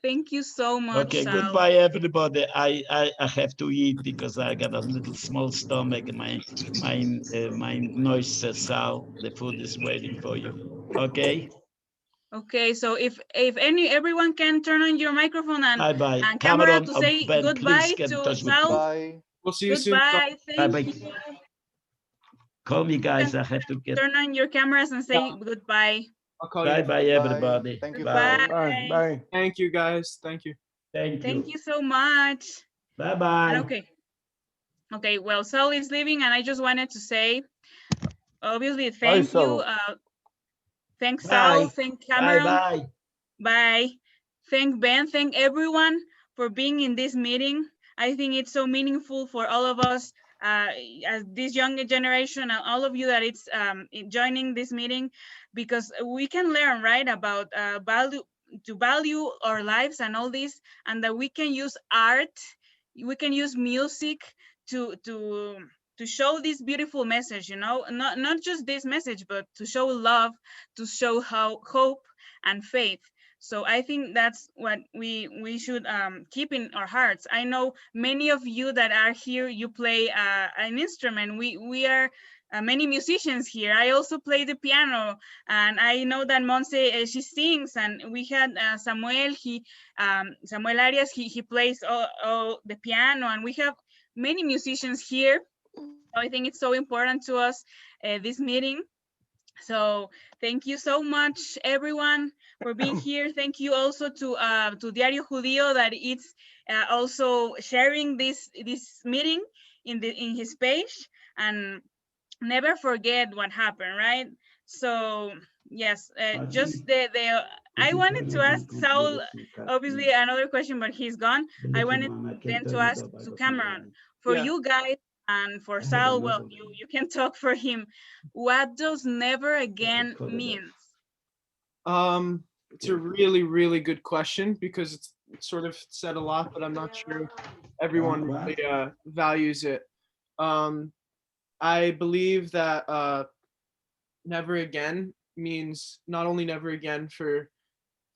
Thank you so much. Okay, Sal. goodbye, everybody. I have to eat because I got a little small stomach. My noise says, Sal, the food is waiting for you. Okay. Okay, so if everyone can turn on your microphone and camera Cameron, to say goodbye to Sal. Bye. We'll see you goodbye. soon. Thank you. Call me, guys. I have to get. Turn on your cameras and say goodbye. I'll call you. Bye, everybody. Thank you. Bye. Bye. Thank you, guys. Thank you. Thank you so much. Bye. And okay. Well, Saul is leaving, and I just wanted to say, obviously, thank you. Thank Saul. Thank Cameron. Bye. Bye. Thank Ben. Thank everyone for being in this meeting. I think it's so meaningful for all of us as this younger generation and all of you that it's joining this meeting, because we can learn, right, about value our lives and all this, and that we can use art, we can use music to show this beautiful message, you know, not just this message, but to show love, to show hope and faith. So I think that's what we should keep in our hearts. I know many of you that are here, you play an instrument. We are many musicians here. I also play the piano, and I know that Monse, she sings, and we had Samuel, Samuel Arias, he plays all the piano, and we have many musicians here. So I think it's so important to us, this meeting. So thank you so much, everyone, for being here. Thank you also to Diario Judío that it's also sharing this meeting in his page, and never forget what happened, right? So yes, just I wanted to ask Saul obviously another question, but he's gone. I wanted then to ask to Cameron, for you guys and for Saul, well, you can talk for him. What does never again means? It's a really, really good question, because it's sort of said a lot, but I'm not sure everyone really values it. I believe that never again means not only never again for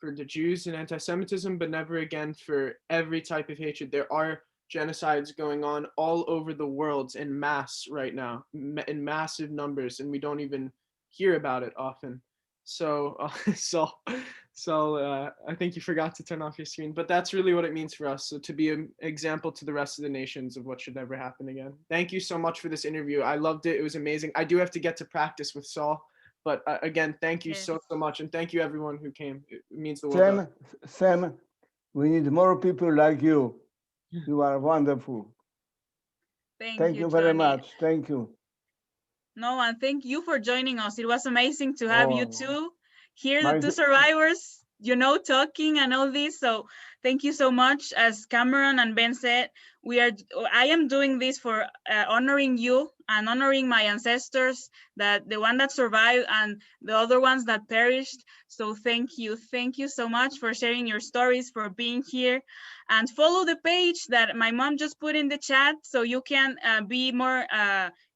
the Jews and anti-Semitism, but never again for every type of hatred. There are genocides going on all over the world in mass right now, in massive numbers, and we don't even hear about it often. So, I think you forgot to turn off your screen, but that's really what it means for us. So to be an example to the rest of the nations of what should never happen again. Thank you so much for this interview. I loved it. It was amazing. I do have to get to practice with Saul, but again, thank you so much, and thank you everyone who came. It means the world. Sam, we need more people like you. You are wonderful. Thank you very much. Thank you. No, and thank you for joining us. It was amazing to have you two here, the two survivors, you know, talking and all this. So thank you so much. As Cameron and Ben said, I am doing this for honoring you and honoring my ancestors, that the one that survived and the other ones that perished. So thank you so much for sharing your stories, for being here, and follow the page that my mom just put in the chat, so you can be more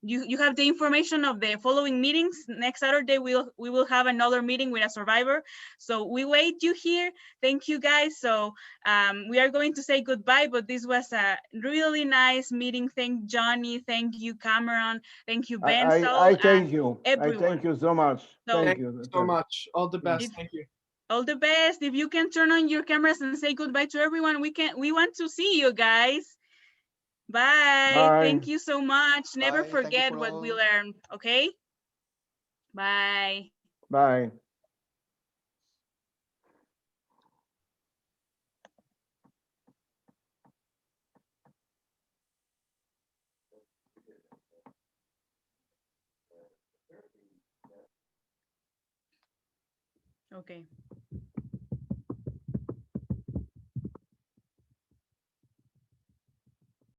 you have the information of the following meetings. Next Saturday we will have another meeting with a survivor, so we wait you here. Thank you guys. So we are going to say goodbye, but this was a really nice meeting. Thank Johnny, thank you Cameron, thank you Ben, I thank you. Everyone. I thank you so much. Thank you so much. All the best. Thank you. All the best. If you can turn on your cameras and say goodbye to everyone, we want to see you guys. Bye. Bye. Thank you so much. Never Bye. forget what we learned, okay? Bye. Bye. Okay.